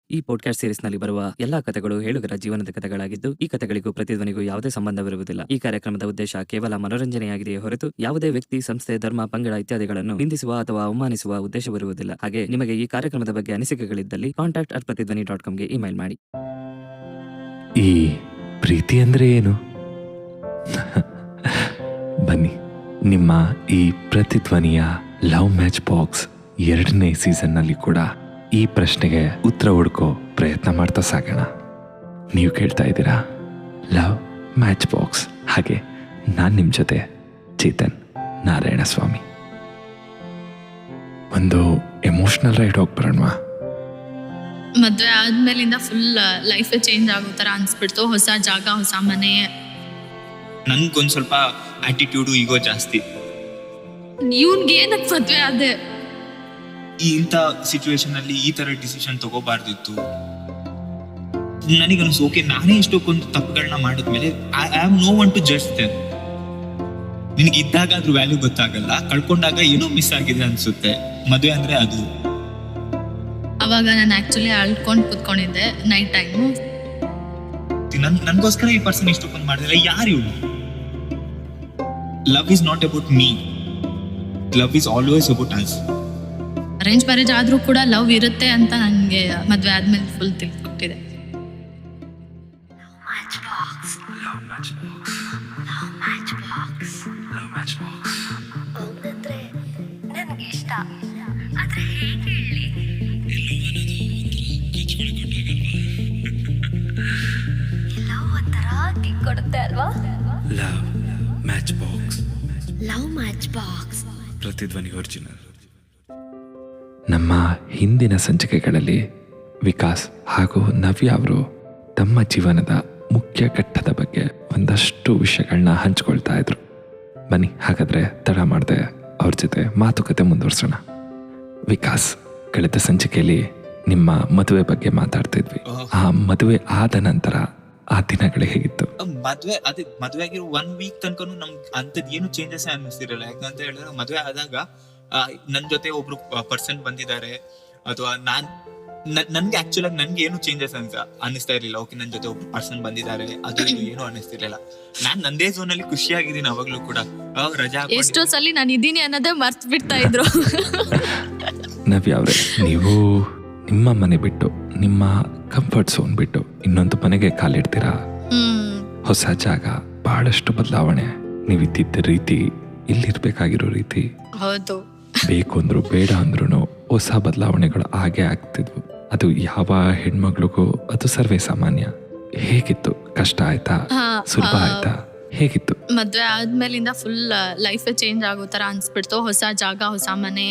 ಈ ಪಾಡ್ಕಾಸ್ಟ್ ಸೀರೀಸ್ನಲ್ಲಿ ಬರುವ ಎಲ್ಲಾ ಕಥೆಗಳು ಹೇಳುಗರ ಜೀವನದ ಕಥೆಗಳಾಗಿದ್ದು, ಈ ಕಥೆಗಳಿಗೂ ಪ್ರತಿಧ್ವನಿಗೂ ಯಾವುದೇ ಸಂಬಂಧವಿರುವುದಿಲ್ಲ. ಈ ಕಾರ್ಯಕ್ರಮದ ಉದ್ದೇಶ ಕೇವಲ ಮನೋರಂಜನೆಯಾಗಿದೆಯೇ ಹೊರತು ಯಾವುದೇ ವ್ಯಕ್ತಿ, ಸಂಸ್ಥೆ, ಧರ್ಮ, ಪಂಗಡ ಇತ್ಯಾದಿಗಳನ್ನು ನಿಂದಿಸುವ ಅಥವಾ ಅವಮಾನಿಸುವ ಉದ್ದೇಶವಿರುವುದಿಲ್ಲ. ಹಾಗೆ ನಿಮಗೆ ಈ ಕಾರ್ಯಕ್ರಮದ ಬಗ್ಗೆ ಅನಿಸಿಕೆಗಳಿದ್ದಲ್ಲಿ contact@pratidhwani.com ಗೆ ಇಮೇಲ್ ಮಾಡಿ. ಈ ಪ್ರೀತಿ ಅಂದ್ರೆ ಏನು? ಬನ್ನಿ, ನಿಮ್ಮ ಈ ಪ್ರತಿಧ್ವನಿಯ ಲವ್ ಮ್ಯಾಚ್ ಬಾಕ್ಸ್ 2ನೇ ಸೀಸನ್ನಲ್ಲಿ ಕೂಡ ಈ ಪ್ರಶ್ನೆಗೆ ಉತ್ತರ ಹುಡುಕೋ ಪ್ರಯತ್ನ ಮಾಡ್ತಾ ಸಾಗೋಣ. ನೀವು ಕೇಳ್ತಾ ಇದ್ದೀರಾ ಲವ್ ಮ್ಯಾಚ್ ಬಾಕ್ಸ್. ಹಾಗೆ ನಾನು ನಿಮ್ಮ ಜೊತೆ ಚೇತನ್ ನಾರಾಯಣ ಸ್ವಾಮಿ. ಒಂದು ಎಮೋಷನಲ್ ರೈಡ್ ಹೋಗಿ ಬರೋಣವಾ? ಮದುವೆ ಆದ್ಮೇಲಿಂದ ಫುಲ್ ಲೈಫ್ ಚೇಂಜ್ ಆಗೋ ಥರ ಅನ್ಸ್ಬಿಡ್ತು. ಹೊಸ ಜಾಗ, ಹೊಸ ಮನೆ. ನನ್ಗೊಂದು ಸ್ವಲ್ಪ ಆಟಿಟ್ಯೂಡು, ಈಗೋ ಜಾಸ್ತಿ. ಇವ್ನ್ಗೆ ಏನಕ್ಕೆ ಮದುವೆ ಆದೆ? ಇಂಥ ಸಿಚುವೇಶನ್ ಅಲ್ಲಿ ಈ ತರ ಡಿಸಿಷನ್ ತಗೋಬಾರ್ದಿತ್ತು. ನನಗನ್ಸು, ಓಕೆ, ನಾನೇ ಇಷ್ಟಕ್ಕೊಂದು ತಪ್ಪುಗಳನ್ನ ಮಾಡಿದ್ಮೇಲೆ I am no one to judge them. ನಿನಗೆ ಇದ್ದಾಗ ಅದ್ರ ವ್ಯಾಲ್ಯೂ ಗೊತ್ತಾಗಲ್ಲ, ಕಳ್ಕೊಂಡಾಗ ಏನೋ ಮಿಸ್ ಆಗಿದೆ ಅನ್ಸುತ್ತೆ. ಮದುವೆ ಅಂದ್ರೆ ಅದು. ಅವಾಗ ನಾನು ಆಕ್ಚುಲಿ ಅಳ್ಕೊಂಡು ಕೂತ್ಕೊಂಡಿದ್ದೆ ನೈಟ್ ಟೈಮು. ನನ್ಗೋಸ್ಕರ ಈ ಪರ್ಸನ್ ಇಷ್ಟಕ್ಕೊಂದು ಮಾಡಿದ್ರೆ ಯಾರು ಇವಳು? Love is not about me, love is always about us. Arrange marriage ಆದ್ರೂ ಕೂಡ ಲವ್ ಇರುತ್ತೆ ಅಂತ ನನಗೆ ಮದುವೆ ಆದ್ಮೇಲೆ ಫುಲ್ ತಿಳ್ಕೊಟ್ಟಿದೆ. ಕೊಡುತ್ತೆ ಅಲ್ವಾ? Love match box, love match box, ಪ್ರತಿಧ್ವನಿ ಒರಿಜಿನಲ್. ನಮ್ಮ ಹಿಂದಿನ ಸಂಚಿಕೆಗಳಲ್ಲಿ ವಿಕಾಸ್ ಹಾಗೂ ನವ್ಯ ಅವರು ತಮ್ಮ ಜೀವನದ ಮುಖ್ಯ ಘಟ್ಟದ ಬಗ್ಗೆ ಒಂದಷ್ಟು ವಿಷಯಗಳನ್ನ ಹಂಚ್ಕೊಳ್ತಾ ಇದ್ರು. ಬನ್ನಿ, ಹಾಗಾದ್ರೆ ತಡ ಮಾಡದೆ ಅವ್ರ ಜೊತೆ ಮಾತುಕತೆ ಮುಂದುವರ್ಸೋಣ. ವಿಕಾಸ್, ಕಳೆದ ಸಂಚಿಕೆಯಲ್ಲಿ ನಿಮ್ಮ ಮದುವೆ ಬಗ್ಗೆ ಮಾತಾಡ್ತಿದ್ವಿ. ಆ ಮದುವೆ ಆದ ನಂತರ ಆ ದಿನಗಳು ಹೇಗಿತ್ತು? ಮದುವೆ ಆಗಿರೋ 1 ವೀಕ್ ತನಕನು ನಮ್ಗೆ ಅಂತದ್ ಏನು ಚೇಂಜಸ್ ಅನ್ನಿಸ್ತಿರಲ್ಲ. ಯಾಕಂತ ಹೇಳಿದ್ರೆ ಮದುವೆ ಆದಾಗ ನನ್ ಜೊತೆ ಒಬ್ರು ಪರ್ಸನ್ ಬಂದಿದ್ದಾರೆ, ಅಥವಾ ನನ್ಗೆ ಆಕ್ಚುಲ್ ಆಗಿ ನನ್ಗೆ ಏನು ಚೇಂಜಸ್ ಅನ್ನಿಸ್ತಾ ಇರ್ಲಿಲ್ಲ. ಓಕೆ, ನನ್ ಜೊತೆ ಒಬ್ರು ಪರ್ಸನ್ ಬಂದಿದ್ದಾರೆ, ಅದು ಏನು ಅನ್ನಿಸ್ತಿರ್ಲಿಲ್ಲ. ನಾನ್ ನಂದೇ ಝೋನ್ ಅಲ್ಲಿ ಖುಷಿಯಾಗಿದ್ದೀನಿ ಅವಾಗ್ಲೂ ಕೂಡ. ರಜಾ ಎಷ್ಟೋ ಸಲ ನಾನು ಇದೀನಿ ಅನ್ನೋದೇ ಮರ್ತ್ ಬಿಡ್ತಾ ಇದ್ರು. ನವ್ಯ ಅವರೇ, ನೀವು ನಿಮ್ಮ ಮನೆ ಬಿಟ್ಟು, ನಿಮ್ಮ ಕಂಫರ್ಟ್ ಝೋನ್ ಬಿಟ್ಟು ಇನ್ನೊಂದು ಮನೆಗೆ ಕಾಲಿಡ್ತೀರಾ. ಹೊಸ ಜಾಗ, ಬಹಳಷ್ಟು ಬದಲಾವಣೆ. ನೀವಿದ್ದಿದ್ದ ರೀತಿ, ಇಲ್ಲಿರ್ಬೇಕಾಗಿರೋ ರೀತಿ, ಹೌದು, ಬೇಕು ಅಂದ್ರು ಬೇಡ ಅಂದ್ರೂ ಹೊಸ ಬದಲಾವಣೆಗಳು ಹಾಗೆ ಆಗ್ತಿದ್ವು. ಅದು ಯಾವ ಹೆಣ್ಮಕ್ಳಿಗೂ ಅದು ಸರ್ವೇ ಸಾಮಾನ್ಯ. ಹೇಗಿತ್ತು? ಕಷ್ಟ ಆಯ್ತಾ? ಸುಲಭ ಆಯ್ತಾ? ಹೇಗಿತ್ತು? ಮದ್ವೆ ಆದ್ಮೇಲಿಂದ ಫುಲ್ ಲೈಫ್ ಚೇಂಜ್ ಆಗೋ ತರ ಅನ್ಸ್ಬಿಡ್ತು. ಹೊಸ ಜಾಗ, ಹೊಸ ಮನೆ,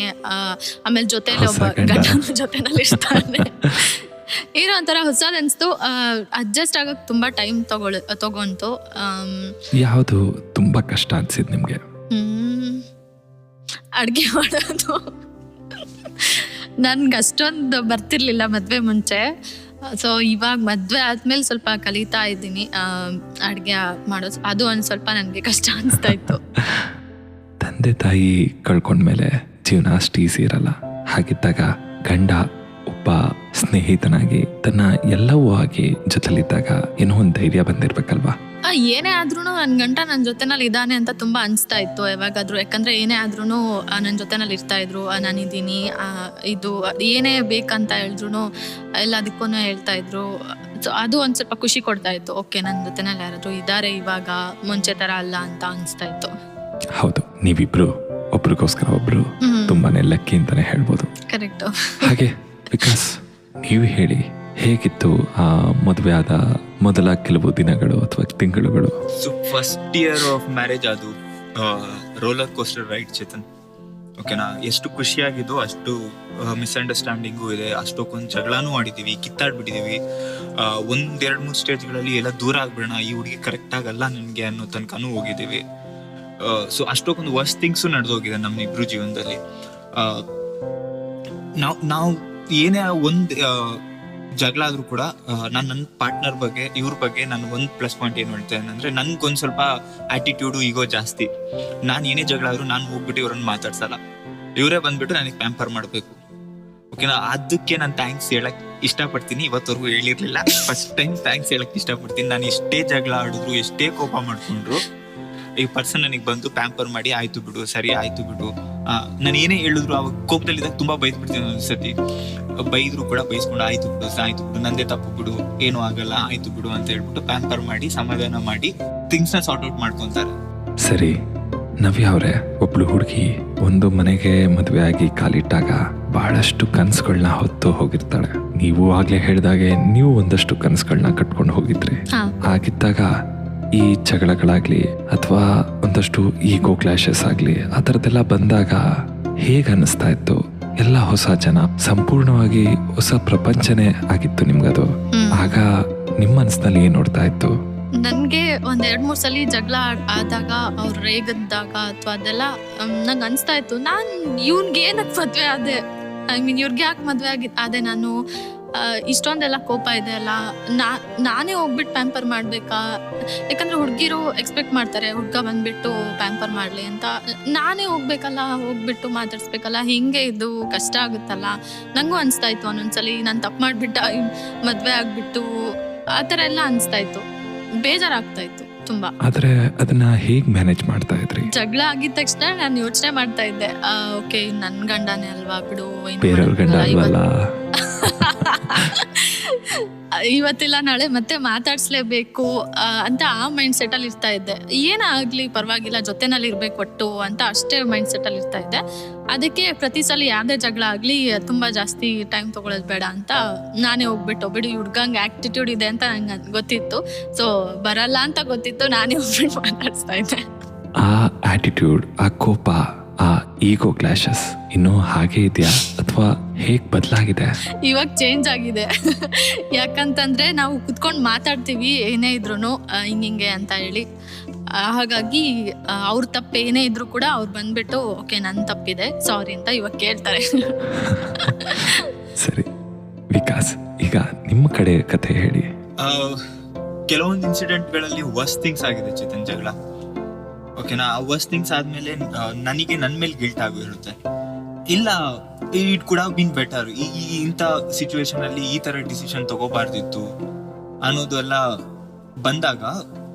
ಆಮೇಲೆ ಜೊತೆಲಿ ಒಬ್ಬ ಗಂಡನ ಜೊತೆನಲ್ಲಿ ಇರ್ತಾನೆ. ಏನೋ ಒಂಥರ ಹೊಸದ್ ಅನ್ಸ್ತು. ಅಡ್ಜಸ್ಟ್ ಆಗಕ್ ತುಂಬಾ ಟೈಮ್ ತಗೊಂತು. ಯಾವುದು ತುಂಬಾ ಕಷ್ಟ ಅನ್ಸಿದ್ ನಿಮ್ಗೆ? ಅಡ್ಗೆ ಮಾಡೋದು ನನ್ಗೆ ಅಷ್ಟೊಂದು ಬರ್ತಿರ್ಲಿಲ್ಲ ಮದ್ವೆ ಮುಂಚೆ. ಸೊ ಇವಾಗ ಮದ್ವೆ ಆದ್ಮೇಲೆ ಸ್ವಲ್ಪ ಕಲಿತಾ ಇದ್ದೀನಿ ಅಡ್ಗೆ ಮಾಡೋದು. ಅದು ಒಂದ್ ಸ್ವಲ್ಪ ನನಗೆ ಕಷ್ಟ ಅನಿಸ್ತಾ ಇತ್ತು. ತಂದೆ ತಾಯಿ ಕಳ್ಕೊಂಡ್ಮೇಲೆ ಜೀವನ ಅಷ್ಟು ಈಸಿ ಇರಲ್ಲ. ಹಾಗಿದ್ದಾಗ ಗಂಡ ಒಬ್ಬ ಸ್ನೇಹಿತನಾಗಿ ತನ್ನ ಎಲ್ಲವೂ ಆಗಿ ಜೊತೆಲಿದ್ದಾಗ ಏನೋ ಒಂದು ಧೈರ್ಯ ಬಂದಿರ್ಬೇಕಲ್ವಾ? ಏನೇ ಆದ್ರೂ ನನ್ ಗಂಟ ನನ್ನ ಜೊತೆನಲ್ಲಿ ಇದ್ದಾನೆ ಅಂತ ತುಂಬಾ ಅನಿಸ್ತಾ ಇತ್ತು ಯಾವಾಗಾದ್ರೂ. ಯಾಕಂದ್ರೆ ಏನೇ ಆದ್ರೂ ನನ್ನ ಜೊತೆನಲ್ಲಿ ಇರ್ತಾ ಇದ್ರು. ನಾನಿದ್ದೀನಿ, ಇದು ಏನೇ ಬೇಕಂತ ಹೇಳಿದ್ರು ಎಲ್ಲದಕ್ಕೂ ಹೇಳ್ತಾ ಇದ್ರು. ಸೊ ಅದು ಒಂದ್ ಸ್ವಲ್ಪ ಖುಷಿ ಕೊಡ್ತಾ ಇತ್ತು. ಓಕೆ, ನನ್ನ ಜೊತೆನಲ್ಲಿ ಯಾರಾದ್ರೂ ಇದ್ದಾರೆ ಇವಾಗ, ಮುಂಚೆ ತರ ಅಲ್ಲ ಅಂತ ಅನಿಸ್ತಾ ಇತ್ತು. ಹೌದು, ನೀವಿಬ್ರು ಒಬ್ರಿಗೋಸ್ಕರ ಒಬ್ರು ತುಂಬಾನೇ ಲಕ್ಕಿ ಅಂತಾನೆ ಹೇಳ್ಬೋದು. ಕರೆಕ್ಟ್. ಹಾಗೆ ವಿಕಾಸ್, ನೀವು ಹೇಳಿ, ಹೇಗಿತ್ತು ಆ ಮದುವೆ ಆದ ಮೊದಲ ಕೆಲವು ದಿನಗಳು ಅಥವಾ ತಿಂಗಳುಗಳು? ಫಸ್ಟ್ ಇಯರ್ ಆಫ್ ಮ್ಯಾರೇಜ್ ಅದು ರೋಲರ್ ಕೋಸ್ಟರ್ ರೈಡ್ ಚೇತನ್. ಓಕೆನಾ? ಎಷ್ಟು ಖುಷಿಯಾಗಿದ್ದು ಅಷ್ಟು ಮಿಸ್ಅಂಡರ್ಸ್ಟ್ಯಾಂಡಿಂಗು ಇದೆ, ಅಷ್ಟೊಂದು ಜಗಳನೂ ಆಡಿದೀವಿ, ಕಿತ್ತಾಡ್ಬಿಟ್ಟಿದೀವಿ. 1-2-3 ಸ್ಟೇಜ್ಗಳಲ್ಲಿ ಎಲ್ಲ ದೂರ ಆಗ್ಬಿಡೋಣ, ಈ ಹುಡುಗಿ ಕರೆಕ್ಟ್ ಆಗಲ್ಲ ನನ್ಗೆ ಅನ್ನೋ ತನಕನೂ ಹೋಗಿದ್ದೀವಿ. ಸೊ ಅಷ್ಟೊಂದು ವರ್ಸ್ಟ್ ಥಿಂಗ್ಸು ನಡೆದೋಗಿದೆ ನಮ್ಮ ಇಬ್ರು ಜೀವನದಲ್ಲಿ. ನಾವು ಏನೇ ಒಂದು ಜಗಳ ಆದ್ರೂ ಕೂಡ ನಾನು ನನ್ನ ಪಾರ್ಟ್ನರ್ ಬಗ್ಗೆ, ಇವ್ರ ಬಗ್ಗೆ ನಾನು ಒಂದು ಪ್ಲಸ್ ಪಾಯಿಂಟ್ ಏನು ಹೇಳ್ತೇನೆ ಅಂದ್ರೆ, ನನ್ಗೊಂದು ಸ್ವಲ್ಪ ಆಟಿಟ್ಯೂಡು, ಈಗೋ ಜಾಸ್ತಿ. ನಾನು ಏನೇ ಜಗಳ ಆದ್ರೂ ನಾನು ಹೋಗ್ಬಿಟ್ಟು ಇವ್ರನ್ನ ಮಾತಾಡ್ಸಲ್ಲ. ಇವರೇ ಬಂದ್ಬಿಟ್ಟು ನನಗೆ ಪ್ಯಾಂಪರ್ ಮಾಡಬೇಕು. ಓಕೆನಾ. ಅದಕ್ಕೆ ನಾನು ಥ್ಯಾಂಕ್ಸ್ ಹೇಳಕ್ ಇಷ್ಟಪಡ್ತೀನಿ. ಇವತ್ತವರೆಗೂ ಹೇಳಿರ್ಲಿಲ್ಲ, ಫಸ್ಟ್ ಟೈಮ್ ಥ್ಯಾಂಕ್ಸ್ ಹೇಳಕ್ ಇಷ್ಟಪಡ್ತೀನಿ. ನಾನು ಎಷ್ಟೇ ಜಗಳ ಆಡಿದ್ರು, ಎಷ್ಟೇ ಕೋಪ ಮಾಡ್ಕೊಂಡ್ರು, ಈ ಪರ್ಸನ್ ನನಗೆ ಬಂದು ಪ್ಯಾಂಪರ್ ಮಾಡಿ ಆಯ್ತು ಬಿಡು, ಸರಿ ಆಯ್ತು ಬಿಡು, ನಾನು ಏನೇ ಹೇಳಿದ್ರು ಅವಾಗ ಕೋಪದಲ್ಲಿದ್ದಾಗ ತುಂಬಾ ಬೈದ್ ಬಿಡ್ತೀನಿ. ಒಂದ್ಸತಿ ಬೈದ್ರು ಕೂಡ ಬೈಸ್ಕೊಂಡು ಆಯ್ತು ಬಿಡು ನಂದೇ ತಪ್ಪು ಬಿಡು, ಏನೂ ಆಗಲ್ಲ, ಆಯ್ತು ಬಿಡು ಅಂತ ಹೇಳ್ಬಿಟ್ಟು ಪ್ಯಾಂಪರ್ ಮಾಡಿ ಸಮಾಧಾನ ಮಾಡಿ ಥಿಂಗ್ಸ್ ನ ಸಾರ್ಟ್ ಔಟ್ ಮಾಡ್ಕೊಂತಾರೆ. ಸರಿ, ನವ್ಯ ಅವರೇ, ಒಬ್ಳು ಹುಡುಗಿ ಒಂದು ಮನೆಗೆ ಮದುವೆ ಆಗಿ ಕಾಲಿಟ್ಟಾಗ ಬಹಳಷ್ಟು ಕನಸುಗಳನ್ನ ಹೊತ್ತು ಹೋಗಿರ್ತಾಳೆ. ನೀವು ಆಗ್ಲೇ ಹೇಳಿದಾಗೆ ನೀವು ಒಂದಷ್ಟು ಕನಸುಗಳನ್ನ ಕಟ್ಕೊಂಡು ಹೋಗಿದ್ರಿ. ಆಗಿದ್ದಾಗ ಈ ಜಗಳಗಳಾಗ್ಲಿ ಅಥವಾ ಒಂದಷ್ಟು ಈಗೋ ಕ್ಲಾಶಸ್ ಆಗ್ಲಿ ಆ ಥರದ್ದೆಲ್ಲ ಬಂದಾಗ ಹೇಗೆ ಅನ್ನಿಸ್ತಾ ಇತ್ತು? ಎಲ್ಲ ಹೊಸ ಜನ, ಸಂಪೂರ್ಣವಾಗಿ ಹೊಸ ಪ್ರಪಂಚನೇ ಆಗಿತ್ತು ನಿಮ್ಗದು. ಆಗ ನಿಮ್ಮ ಮನಸ್ಸಿನಲ್ಲಿ ಏನ್ ನೋಡ್ತಾ ಇತ್ತು? ನನ್ಗೆ ಒಂದ್ 2-3 ಸಲ ಜಗಳ ಆದಾಗ ಅವ್ರು ರೇಗದಾಗ ಅಥವಾ ಅದೆಲ್ಲ ನಂಗೆ ಅನ್ಸ್ತಾ ಇತ್ತು, ನಾನ್ ಇವ್ನ್ಗೆ ಏನಕ್ ಮದ್ವೆ ಆದೆ, ಇವ್ರಿಗೆ ಯಾಕೆ ಮದ್ವೆ ಆದೆ ನಾನು, ಇಷ್ಟೊಂದೆಲ್ಲ ಕೋಪ ಇದೆ ಅಲ್ಲ, ನಾನೇ ಹೋಗ್ಬಿಟ್ಟು ಪ್ಯಾಂಪರ್ ಮಾಡ್ಬೇಕಾ? ಯಾಕಂದ್ರೆ ಹುಡ್ಗಿರು ಎಕ್ಸ್ಪೆಕ್ಟ್ ಮಾಡ್ತಾರೆ ಹುಡ್ಗ ಬಂದ್ಬಿಟ್ಟು ಪ್ಯಾಂಪರ್ ಮಾಡ್ಲಿ ಅಂತ. ನಾನೇ ಹೋಗ್ಬಿಟ್ಟು ಮಾತಾಡ್ಸ್ಬೇಕಲ್ಲ, ಹಿಂಗೆ ಇದು ಕಷ್ಟ ಆಗುತ್ತಲ್ಲ. ನಂಗೂ ಅನ್ಸ್ತಾ ಇತ್ತು ಒಂದೊಂದ್ಸಲಿ ನಾನು ತಪ್ಪು ಮಾಡ್ಬಿಟ್ಟ ಮದ್ವೆ ಆಗ್ಬಿಟ್ಟು, ಆ ಥರ ಎಲ್ಲ ಅನ್ಸ್ತಾ ಇತ್ತು, ಬೇಜಾರಾಗ್ತಾ ಇತ್ತು ತುಂಬಾ. ಆದ್ರೆ ಅದನ್ನ ಹೇಗ್ ಮ್ಯಾನೇಜ್ ಮಾಡ್ತಾ ಇದ್ರಿ? ಜಗಳ ಆಗಿದ ತಕ್ಷಣ ನಾನು ಯೋಚನೆ ಮಾಡ್ತಾ ಇದ್ದೆ, ಓಕೆ ನನ್ ಗಂಡನೇ ಅಲ್ವಾ ಬಿಡು, ಬೇರೆಯವ್ರ ಗಂಡ ಅಲ್ವಲ್ಲ, ಇವತ್ತಿಲ್ಲ ನಾಳೆ ಮತ್ತೆ ಮಾತಾಡ್ಸ್ಲೇಬೇಕು ಅಂತ ಆ ಮೈಂಡ್ ಸೆಟ್ ಅಲ್ಲಿ ಇರ್ತಾ ಇದ್ದೆ. ಏನಾಗ್ಲಿ ಪರವಾಗಿಲ್ಲ, ಜೊತೆನಲ್ಲಿ ಇರ್ಬೇಕು ಒಟ್ಟು ಅಂತ ಅಷ್ಟೇ ಮೈಂಡ್ ಸೆಟ್ ಅಲ್ಲಿ ಇರ್ತಾ ಇದ್ದೆ. ಅದಕ್ಕೆ ಪ್ರತಿ ಸಲ ಯಾವ್ದೇ ಜಗಳ ಆಗ್ಲಿ ತುಂಬಾ ಜಾಸ್ತಿ ಟೈಮ್ ತಗೊಳ್ಳೋದು ಬೇಡ ಅಂತ ನಾನೇ ಹೋಗ್ಬಿಟ್ಟು, ಬಿಡು ಹುಡ್ಗಂಗ್ ಆಟಿಟ್ಯೂಡ್ ಇದೆ ಅಂತ ನಂಗೆ ಗೊತ್ತಿತ್ತು, ಸೊ ಬರಲ್ಲ ಅಂತ ಗೊತ್ತಿತ್ತು, ನಾನೇ ಹೋಗ್ಬಿಟ್ಟು ಮಾತಾಡ್ಸ್ತಾ ಇದ್ದೆ. ಆ ಆಟಿಟ್ಯೂಡ್, ಆ ಕೋಪ, ಆ ಈಗೋ ಕ್ಲಾಶಸ್ ಇನ್ನೂ ಹಾಗೆ ಇದೆಯಾ ಅಥವಾ ಹೇಗ್ ಬದಲಾಗಿದೆ? ಇವಾಗ ಚೇಂಜ್ ಆಗಿದೆ. ಯಾಕಂತಂದ್ರೆ ನಾವು ಕುತ್ಕೊಂಡು ಮಾತಾಡ್ತೀವಿ ಏನೇ ಇದ್ರು ಹಿಂಗೆ ಅಂತ ಹೇಳಿ. ಹಾಗಾಗಿ ಅವ್ರ ತಪ್ಪು ಏನೇ ಇದ್ರು ಕೂಡ ಅವ್ರು ಬಂದ್ಬಿಟ್ಟು ಓಕೆ ನನ್ ತಪ್ಪಿದೆ ಸಾರಿ ಅಂತ ಇವಾಗ ಕೇಳ್ತಾರೆ. ಸರಿ ವಿಕಾಸ್, ಈಗ ನಿಮ್ಮ ಕಡೆ ಕಥೆ ಹೇಳಿ. ಕೆಲವೊಂದು ಇನ್ಸಿಡೆಂಟ್ಗಳಲ್ಲಿ ವರ್ಸ್ಟ್ ಥಿಂಗ್ಸ್ ಆಗಿದೆ ಚೇತನ್, ಜಗಳ. ಓಕೆನಾ, ಆ ವರ್ಸ್ಟ್ ಥಿಂಗ್ಸ್ ಆದ್ಮೇಲೆ ನನಗೆ ನನ್ನ ಮೇಲೆ ಗಿಲ್ಟ್ ಆಗಿರುತ್ತೆ. ಇಲ್ಲ, it could have been better, ಇಂಥ ಸಿಚುವೇಶನ್ ಅಲ್ಲಿ ಈ ತರ ಡಿಸಿಷನ್ ತಗೋಬಾರ್ದಿತ್ತು ಅನ್ನೋದು ಎಲ್ಲ ಬಂದಾಗ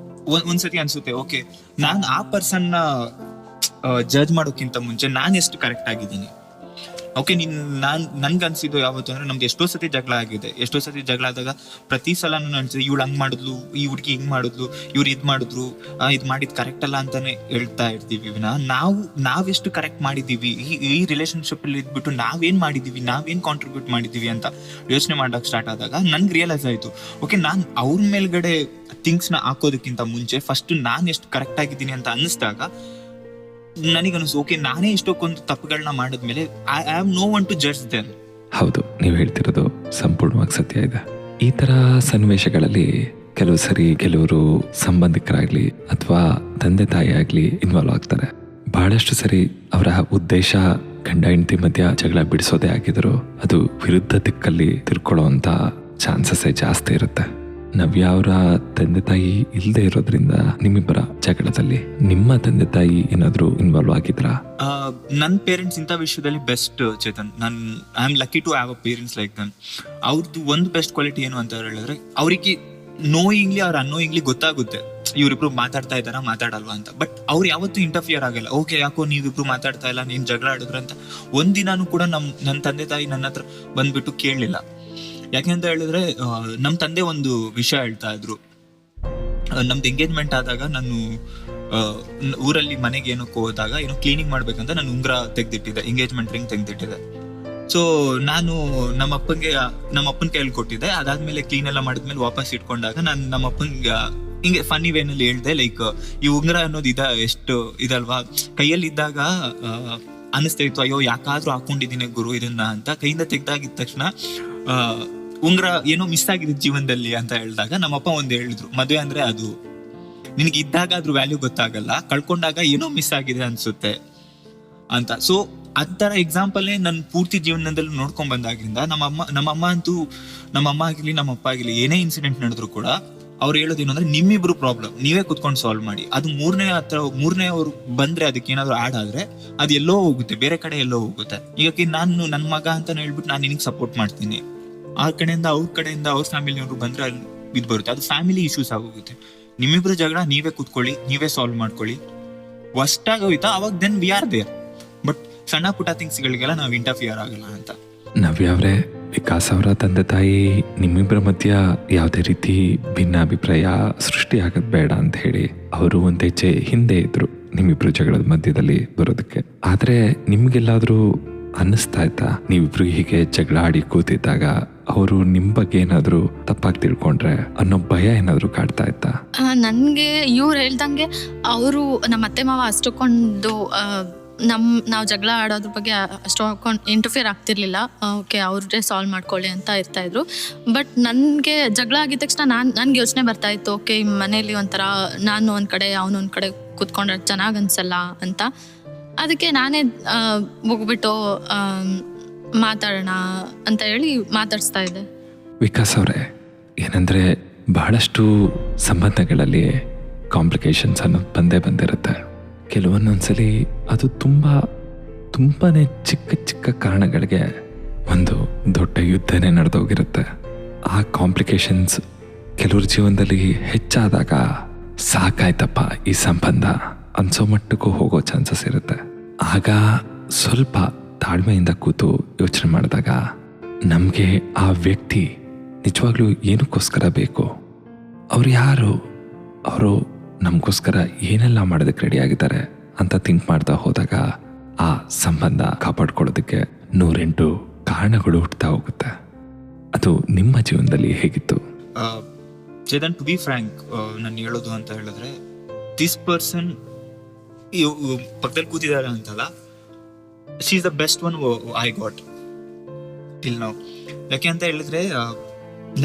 ಒಂದ್ಸತಿ ಅನ್ಸುತ್ತೆ, ಓಕೆ ನಾನು ಆ ಪರ್ಸನ್ ನ ಜಡ್ಜ್ ಮಾಡೋಕ್ಕಿಂತ ಮುಂಚೆ ನಾನು ಎಷ್ಟು ಕರೆಕ್ಟ್ ಆಗಿದ್ದೀನಿ. ಓಕೆ, ನನ್ಗೆ ಅನ್ಸಿದ್ದು ಯಾವತ್ತು ಅಂದ್ರೆ, ನಮ್ದು ಎಷ್ಟೋ ಸತಿ ಜಗಳ ಆಗಿದೆ. ಎಷ್ಟೋ ಸತಿ ಜಗಳ ಆದಾಗ ಪ್ರತಿ ಸಲ ಅನ್ಸಿದೆ, ಇವಳು ಹಂಗ್ ಮಾಡಿದ್ಲು, ಈ ಹುಡುಗಿ ಹಿಂಗ್ ಮಾಡಿದ್ಲು, ಇವ್ರು ಇದ್ ಮಾಡಿದ್ರು, ಇದ್ ಮಾಡಿದ್ ಕರೆಕ್ಟ್ ಅಲ್ಲ ಅಂತಾನೆ ಹೇಳ್ತಾ ಇರ್ತೀವಿ. ನಾವೆಷ್ಟು ಕರೆಕ್ಟ್ ಮಾಡಿದೀವಿ ಈ ರಿಲೇಶನ್ಶಿಪ್ ಅಲ್ಲಿ ಇದ್ಬಿಟ್ಟು, ನಾವೇನ್ ಮಾಡಿದೀವಿ, ನಾವೇನ್ ಕಾಂಟ್ರಿಬ್ಯೂಟ್ ಮಾಡಿದೀವಿ ಅಂತ ಯೋಚನೆ ಮಾಡಕ್ ಸ್ಟಾರ್ಟ್ ಆದಾಗ ನನ್ಗೆ ರಿಯಲೈಸ್ ಆಯ್ತು, ಓಕೆ ನಾನ್ ಅವ್ರ ಮೇಲ್ಗಡೆ ಥಿಂಗ್ಸ್ ನ ಹಾಕೋದಕ್ಕಿಂತ ಮುಂಚೆ ಫಸ್ಟ್ ನಾನ್ ಎಷ್ಟು ಕರೆಕ್ಟ್ ಆಗಿದ್ದೀನಿ ಅಂತ ಅನ್ನಿಸ್ದಾಗ ನನಗನ್ನಿಸ್ತು, ಓಕೆ ನಾನೇ ಇಷ್ಟಕ್ಕೊಂದು ತಪ್ಪುಗಳನ್ನ ಮಾಡಿದ್ಮೇಲೆ I have no one to judge them. ಹೌದು, ನೀವು ಹೇಳ್ತಿರೋದು ಸಂಪೂರ್ಣವಾಗಿ ಸತ್ಯ ಇದೆ. ಈ ತರ ಸನ್ನಿವೇಶಗಳಲ್ಲಿ ಕೆಲವು ಸರಿ ಕೆಲವರು ಸಂಬಂಧಿಕರಾಗ್ಲಿ ಅಥವಾ ತಂದೆ ತಾಯಿ ಆಗ್ಲಿ ಇನ್ವಾಲ್ವ್ ಆಗ್ತಾರೆ. ಬಹಳಷ್ಟು ಸರಿ ಅವರ ಉದ್ದೇಶ ಗಂಡ ಹೆಂಡತಿ ಮಧ್ಯ ಜಗಳ ಬಿಡಿಸೋದೇ ಆಗಿದ್ರು ಅದು ವಿರುದ್ಧ ದಿಕ್ಕಲ್ಲಿ ತಿರ್ಕೊಳ್ಳೋಂತ ಚಾನ್ಸಸ್ ಜಾಸ್ತಿ ಇರುತ್ತೆ. ನವ್ಯ ಅವರ ತಂದೆ ತಾಯಿ ಇಲ್ಲದೆ ಇರೋದ್ರಿಂದ ನಿಮ್ಮಿಬ್ಬರ ಜಗಳದಲ್ಲಿ ನಿಮ್ಮ ತಂದೆ ತಾಯಿ ಏನಾದ್ರು ಇನ್ವಾಲ್ವ್ ಆಗಿದ್ರಾ? ನನ್ನ ಪೇರೆಂಟ್ಸ್ ಇಂಥ ವಿಷಯದಲ್ಲಿ best Chetan. I am lucky to have a parents like them. ಅವ್ರದ್ದು ಒಂದು ಬೆಸ್ಟ್ ಕ್ವಾಲಿಟಿ ಏನು ಅಂತ ಹೇಳಿದ್ರೆ, ಅವರಿಗೆ ನೋಯಿಂಗ್ಲಿ ಅವ್ರ ಅನ್ನೋಯಿಂಗ್ಲಿ ಗೊತ್ತಾಗುತ್ತೆ ಇವ್ರಿಬ್ರು ಮಾತಾಡ್ತಾ ಇದ್ದಾರಾ ಮಾತಾಡಲ್ವಾ ಅಂತ. ಬಟ್ ಅವ್ರು ಯಾವತ್ತೂ ಇಂಟರ್ಫಿಯರ್ ಆಗಲ್ಲ. ಓಕೆ ಯಾಕೋ ನೀವಿಬ್ರು ಮಾತಾಡ್ತಾ ಇಲ್ಲ, ನೀನ್ ಜಗಳ ಆಡಿದ್ರ ಅಂತ ಒಂದಿನಾನು ಕೂಡ ನನ್ನ ತಂದೆ ತಾಯಿ ನನ್ನ ಹತ್ರ ಬಂದ್ಬಿಟ್ಟು ಕೇಳಲಿಲ್ಲ. ಯಾಕೆಂತ ಹೇಳಿದ್ರೆ, ನಮ್ಮ ತಂದೆ ಒಂದು ವಿಷಯ ಹೇಳ್ತಾ ಇದ್ರು. ನಮ್ದು ಎಂಗೇಜ್ಮೆಂಟ್ ಆದಾಗ ನಾನು ಊರಲ್ಲಿ ಮನೆಗೆ ಏನಕ್ಕೆ ಹೋದಾಗ ಏನೋ ಕ್ಲೀನಿಂಗ್ ಮಾಡ್ಬೇಕಂತ ನಾನು ಉಂಗ್ರ ತೆಗ್ದಿಟ್ಟಿದ್ದೆ, ಎಂಗೇಜ್ಮೆಂಟ್ ರಿಂಗ್ ತೆಗ್ದಿಟ್ಟಿದ್ದೆ. ಸೊ ನಾನು ನಮ್ಮ ಅಪ್ಪನ ಕೈಯಲ್ಲಿ ಕೊಟ್ಟಿದ್ದೆ. ಅದಾದ್ಮೇಲೆ ಕ್ಲೀನ್ ಎಲ್ಲ ಮಾಡಿದ್ಮೇಲೆ ವಾಪಸ್ ಇಟ್ಕೊಂಡಾಗ ನಾನು ನಮ್ಮ ಅಪ್ಪನ್ಗೆ ಹಿಂಗೆ ಫನ್ನಿ ವೇನಲ್ಲಿ ಹೇಳ್ದೆ, ಲೈಕ್ ಈ ಉಂಗ್ರ ಅನ್ನೋದು ಎಷ್ಟು ಇದಲ್ವಾ, ಕೈಯಲ್ಲಿ ಇದ್ದಾಗ ಅನಿಸ್ತಾ ಇತ್ತು, ಅಯ್ಯೋ ಯಾಕಾದ್ರೂ ಹಾಕೊಂಡಿದ್ದೀನಿ ಗುರು ಇದನ್ನ ಅಂತ. ಕೈಯಿಂದ ತೆಗ್ದಾಗಿದ ತಕ್ಷಣ ಉಂಗ್ರ ಏನೋ ಮಿಸ್ ಆಗಿದೆ ಜೀವನದಲ್ಲಿ ಅಂತ ಹೇಳಿದಾಗ ನಮ್ಮಪ್ಪ ಒಂದು ಹೇಳಿದ್ರು, ಮದುವೆ ಅಂದ್ರೆ ಅದು ನಿನಗೆ ಇದ್ದಾಗ ಅದ್ರ ವ್ಯಾಲ್ಯೂ ಗೊತ್ತಾಗಲ್ಲ, ಕಳ್ಕೊಂಡಾಗ ಏನೋ ಮಿಸ್ ಆಗಿದೆ ಅನ್ಸುತ್ತೆ ಅಂತ. ಸೊ ಅದರ ಎಕ್ಸಾಂಪಲ್ ನನ್ನ ಪೂರ್ತಿ ಜೀವನದಲ್ಲಿ ನೋಡ್ಕೊಂಡ್ ಬಂದಾಗಿಂದ ನಮ್ಮಮ್ಮ ಅಂತೂ, ನಮ್ಮಮ್ಮ ಆಗಿರ್ಲಿ ನಮ್ಮಪ್ಪ ಆಗಿರ್ಲಿ ಏನೇ ಇನ್ಸಿಡೆಂಟ್ ನಡೆದ್ರು ಕೂಡ ಅವ್ರು ಹೇಳೋದೇನು ಅಂದ್ರೆ ನಿಮ್ಮಿಬ್ರು ಪ್ರಾಬ್ಲಮ್ ನೀವೇ ಕುತ್ಕೊಂಡು ಸಾಲ್ವ್ ಮಾಡಿ. ಅದು ಮೂರನೇ ಅವ್ರು ಬಂದ್ರೆ ಅದಕ್ಕೆ ಏನಾದ್ರು ಆಡ್ ಆದ್ರೆ ಅದು ಎಲ್ಲೋ ಹೋಗುತ್ತೆ, ಬೇರೆ ಕಡೆ ಎಲ್ಲೋ ಹೋಗುತ್ತೆ. ಈಗ ನಾನು ನನ್ನ ಮಗ ಅಂತ ಹೇಳ್ಬಿಟ್ಟು ನಾನು ನಿನಗೆ ಸಪೋರ್ಟ್ ಮಾಡ್ತೀನಿ, ಆ ಕಡೆಯಿಂದ ಅವ್ರ ಫ್ಯಾಮಿಲಿಯವರು ಬಂದ್ರೆ ಅಲ್ಲಿ ಇದು ಬರುತ್ತೆ, ಅದು ಫ್ಯಾಮಿಲಿ ಇಶ್ಯೂಸ್ ಆಗೋಗುತ್ತೆ. ನಿಮ್ಮಿಬ್ರು ಜಗಳ ನೀವೇ ಕುತ್ಕೊಳ್ಳಿ, ನೀವೇ ಸಾಲ್ವ್ ಮಾಡ್ಕೊಳ್ಳಿ. ವರ್ಸ್ಟ್ ಆಗೋಯ್ತಾ ಅವಾಗ then we are there. But ಸಣ್ಣ ಪುಟ್ಟ ಥಿಂಗ್ಸ್ಗಳಿಗೆಲ್ಲ ನಾವು ಇಂಟರ್ಫಿಯರ್ ಆಗಲ್ಲ ಅಂತ. ನವ್ಯ ಅವರೇ, ವಿಕಾಸ್ ಅವರ ತಂದೆ ತಾಯಿ ನಿಮ್ಮಿಬ್ಬರ ಮಧ್ಯ ಯಾವುದೇ ರೀತಿ ಭಿನ್ನಾಭಿಪ್ರಾಯ ಸೃಷ್ಟಿ ಆಗೋದು ಬೇಡ ಅಂತ ಹೇಳಿ ಅವರು ಒಂದು ಹೆಜ್ಜೆ ಹಿಂದೆ ಇದ್ರು ನಿಮ್ಮಿಬ್ರು ಜಗಳದ ಮಧ್ಯದಲ್ಲಿ ಬರೋದಕ್ಕೆ. ಆದ್ರೆ ನಿಮ್ಗೆಲ್ಲಾದ್ರೂ ಅನ್ನಿಸ್ತಾ ಇತ್ತಾ ನೀವಿಬ್ರು ಹೀಗೆ ಜಗಳ ಆಡಿ ಕೂತಿದ್ದಾಗ ಅವರು ನಿಮ್ ಬಗ್ಗೆ ಏನಾದ್ರು ತಪ್ಪಾಗಿ ತಿಳ್ಕೊಂಡ್ರೆ ಅನ್ನೋ ಭಯ ಏನಾದ್ರು ಕಾಡ್ತಾ ಇತ್ತಾ? ನನ್ಗೆ ಇವ್ರು ಹೇಳ್ದಂಗೆ ಅವರು ನಮ್ಮ ಅತ್ತೆ ಮಾವ ಅಷ್ಟೊಂದು ನಾವು ಜಗಳ ಆಡೋದ್ರ ಬಗ್ಗೆ ಅಷ್ಟೊಂದು ಇಂಟರ್ಫಿಯರ್ ಆಗ್ತಿರ್ಲಿಲ್ಲ. ಓಕೆ ಅವ್ರೇ ಸಾಲ್ವ್ ಮಾಡ್ಕೊಳ್ಳಿ ಅಂತ ಇರ್ತಾ ಇದ್ರು. ಬಟ್ ನನಗೆ ಜಗಳ ಆಗಿದ ತಕ್ಷಣ ನನ್ಗೆ ಯೋಚನೆ ಬರ್ತಾ ಇತ್ತು, ಓಕೆ ಮನೇಲಿ ಒಂಥರ ನಾನು ಒಂದ್ ಕಡೆ ಅವನು ಒಂದ್ ಕಡೆ ಕೂತ್ಕೊಂಡ್ರೆ ಚೆನ್ನಾಗ್ ಅನ್ಸಲ್ಲ ಅಂತ. ಅದಕ್ಕೆ ನಾನೇ ಹೋಗ್ಬಿಟ್ಟು ಮಾತಾಡೋಣ ಅಂತ ಹೇಳಿ ಮಾತಾಡಿಸ್ತಾ ಇದ್ದೆ. ವಿಕಾಸ್ ಅವರೇ, ಏನಂದ್ರೆ ಬಹಳಷ್ಟು ಸಂಬಂಧಗಳಲ್ಲಿ ಕಾಂಪ್ಲಿಕೇಶನ್ಸ್ ಅನ್ನೋದು ಬಂದಿರುತ್ತೆ. ಕೆಲವೊಂದೊಂದ್ಸಲಿ ಅದು ತುಂಬಾನೇ ಚಿಕ್ಕ ಕಾರಣಗಳಿಗೆ ಒಂದು ದೊಡ್ಡ ಯುದ್ಧನೇ ನಡೆದೋಗಿರುತ್ತೆ. ಆ ಕಾಂಪ್ಲಿಕೇಶನ್ಸ್ ಕೆಲವ್ರ ಜೀವನದಲ್ಲಿ ಹೆಚ್ಚಾದಾಗ ಸಾಕಾಯ್ತಪ್ಪ ಈ ಸಂಬಂಧ ಅನ್ಸೋ ಮಟ್ಟಕ್ಕೂ ಹೋಗೋ ಚಾನ್ಸಸ್ ಇರುತ್ತೆ. ಆಗ ಸ್ವಲ್ಪ ತಾಳ್ಮೆಯಿಂದ ಕೂತು ಯೋಚನೆ ಮಾಡಿದಾಗ ನಮಗೆ ಆ ವ್ಯಕ್ತಿ ನಿಜವಾಗ್ಲೂ ಏನಕ್ಕೋಸ್ಕರ ಬೇಕು, ಅವ್ರು ಯಾರು, ಅವರು ನಮಗೋಸ್ಕರ ಏನೆಲ್ಲ ಮಾಡೋದಕ್ಕೆ ರೆಡಿ ಆಗಿದ್ದಾರೆ ಅಂತ ಥಿಂಕ್ ಮಾಡ್ತಾ ಹೋದಾಗ ಆ ಸಂಬಂಧ ಕಾಪಾಡ್ಕೊಳ್ಳೋದಕ್ಕೆ 108 ಕಾರಣಗಳು ಹುಟ್ಟುತ್ತಾ ಹೋಗುತ್ತೆ. ಅದು ನಿಮ್ಮ ಜೀವನದಲ್ಲಿ ಹೇಗಿತ್ತು? ಚೇತನ್, ಟು ಬಿ ಫ್ರ್ಯಾಂಕ್, ನಾನು ಹೇಳೋದು ಅಂತ ಹೇಳಿದ್ರೆ, ದಿಸ್ ಪರ್ಸನ್ ಪಕ್ಕದಲ್ಲಿ ಕೂತಿದ್ದಾರೆ ಅಂತಲ್ಲ, she is the best one I got till now. ಯಾಕೆ ಅಂತ ಹೇಳಿದ್ರೆ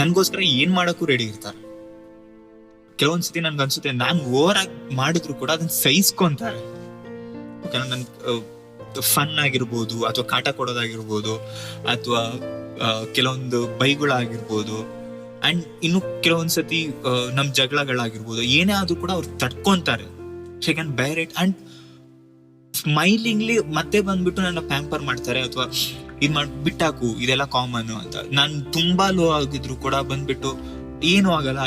ನನ್ಗೋಸ್ಕರ ಏನ್ ಮಾಡಕ್ಕೂ ರೆಡಿ ಇರ್ತಾರೆ. ಕೆಲವೊಂದ್ಸತಿ ನನ್ಗೆ ಅನ್ಸುತ್ತೆ ನಾನು ಓವರ್ ಆಗಿ ಮಾಡಿದ್ರು ಕೂಡ ಅದನ್ನ ಸಹಿಸ್ಕೊಂತಾರೆ. ನನ್ ಫನ್ ಆಗಿರ್ಬೋದು ಅಥವಾ ಕಾಟ ಕೊಡೋದಾಗಿರ್ಬೋದು ಅಥವಾ ಕೆಲವೊಂದು ಬೈಗಳಾಗಿರ್ಬೋದು ಅಂಡ್ ಇನ್ನು ಕೆಲವೊಂದ್ಸತಿ ನಮ್ ಜಗಳಗಳಾಗಿರ್ಬೋದು, ಏನೇ ಆದ್ರೂ ಕೂಡ ಅವ್ರು ತಡ್ಕೊಂತಾರೆ. ಶಿ ಕ್ಯಾನ್ ಬೇರ್ ಇಟ್ ಅಂಡ್ ಸ್ಮೈಲಿಂಗ್ಲಿ ಮತ್ತೆ ಬಂದ್ಬಿಟ್ಟು ನನ್ನ ಪ್ಯಾಂಪರ್ ಮಾಡ್ತಾರೆ ಅಥವಾ ಇದ್ ಬಿಟ್ಟಾಕು ಇದೆಲ್ಲ ಕಾಮನ್ ಅಂತ. ನಾನು ತುಂಬಾ ಲೋ ಆಗಿದ್ರು ಕೂಡ ಬಂದ್ಬಿಟ್ಟು ಏನು ಆಗಲ್ಲ,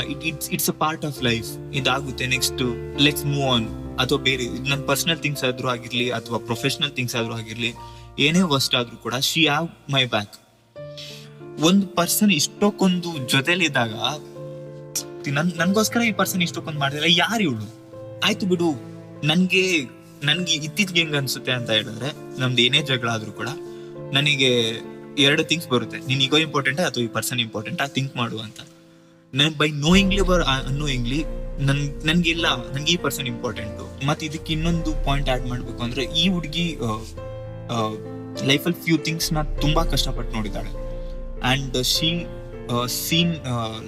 it's a part of life, ಇದಾಗುತ್ತೆ, ನೆಕ್ಸ್ಟ್ ಲೆಟ್ಸ್ ಮೂವ್ ಆನ್. ಅಥವಾ ಬೇರೆ ನನ್ನ ಪರ್ಸನಲ್ ಥಿಂಗ್ಸ್ ಆದ್ರೂ ಆಗಿರ್ಲಿ ಅಥವಾ ಪ್ರೊಫೆಷನಲ್ ಥಿಂಗ್ಸ್ ಆದ್ರೂ ಆಗಿರ್ಲಿ, ಏನೇ ವರ್ಸ್ಟ್ ಆದ್ರೂ ಕೂಡ ಶಿ ಹ್ಯಾವ್ ಮೈ ಬ್ಯಾಕ್. ಒಂದು ಪರ್ಸನ್ ಇಷ್ಟಕ್ಕೊಂದು ಜೊತೆಲಿದ್ದಾಗ ನನ್ಗೋಸ್ಕರ ಈ ಪರ್ಸನ್ ಇಷ್ಟಕ್ಕೊಂದು ಮಾಡಿದ್ರೆ ಯಾರು ಇವಳು, ಆಯ್ತು ಬಿಡು. ನನ್ಗೆ ಇತ್ತೀಚೆಗೆ ಹೆಂಗ್ ಅನ್ಸುತ್ತೆ ಅಂತ ಹೇಳಿದ್ರೆ, ನಮ್ದು ಏನೇ ಜಗಳ ಆದ್ರೂ ಕೂಡ ನನಗೆ 2 ಥಿಂಗ್ಸ್ ಬರುತ್ತೆ, ನೀನ್ ಈಗೋ ಇಂಪಾರ್ಟೆಂಟ್ ಅಥವಾ ಈ ಪರ್ಸನ್ ಇಂಪಾರ್ಟೆಂಟ್ ಥಿಂಕ್ ಮಾಡು ಅಂತ. ನನ್ ಬೈ ನೋಯಿಂಗ್ಲಿ ಬರ್ ಅನ್ನೋಯಿಂಗ್ಲಿ ನನ್ಗೆ ಈ ಪರ್ಸನ್ ಇಂಪಾರ್ಟೆಂಟ್. ಮತ್ತೆ ಇದಕ್ಕೆ ಇನ್ನೊಂದು ಪಾಯಿಂಟ್ ಆಡ್ ಮಾಡ್ಬೇಕು ಅಂದ್ರೆ, ಈ ಹುಡುಗಿ ಲೈಫಲ್ಲಿ ಫ್ಯೂ ಥಿಂಗ್ಸ್ ನ ತುಂಬಾ ಕಷ್ಟಪಟ್ಟು ನೋಡಿದ್ದಾಳೆ. ಅಂಡ್ ಶಿ ಸೀನ್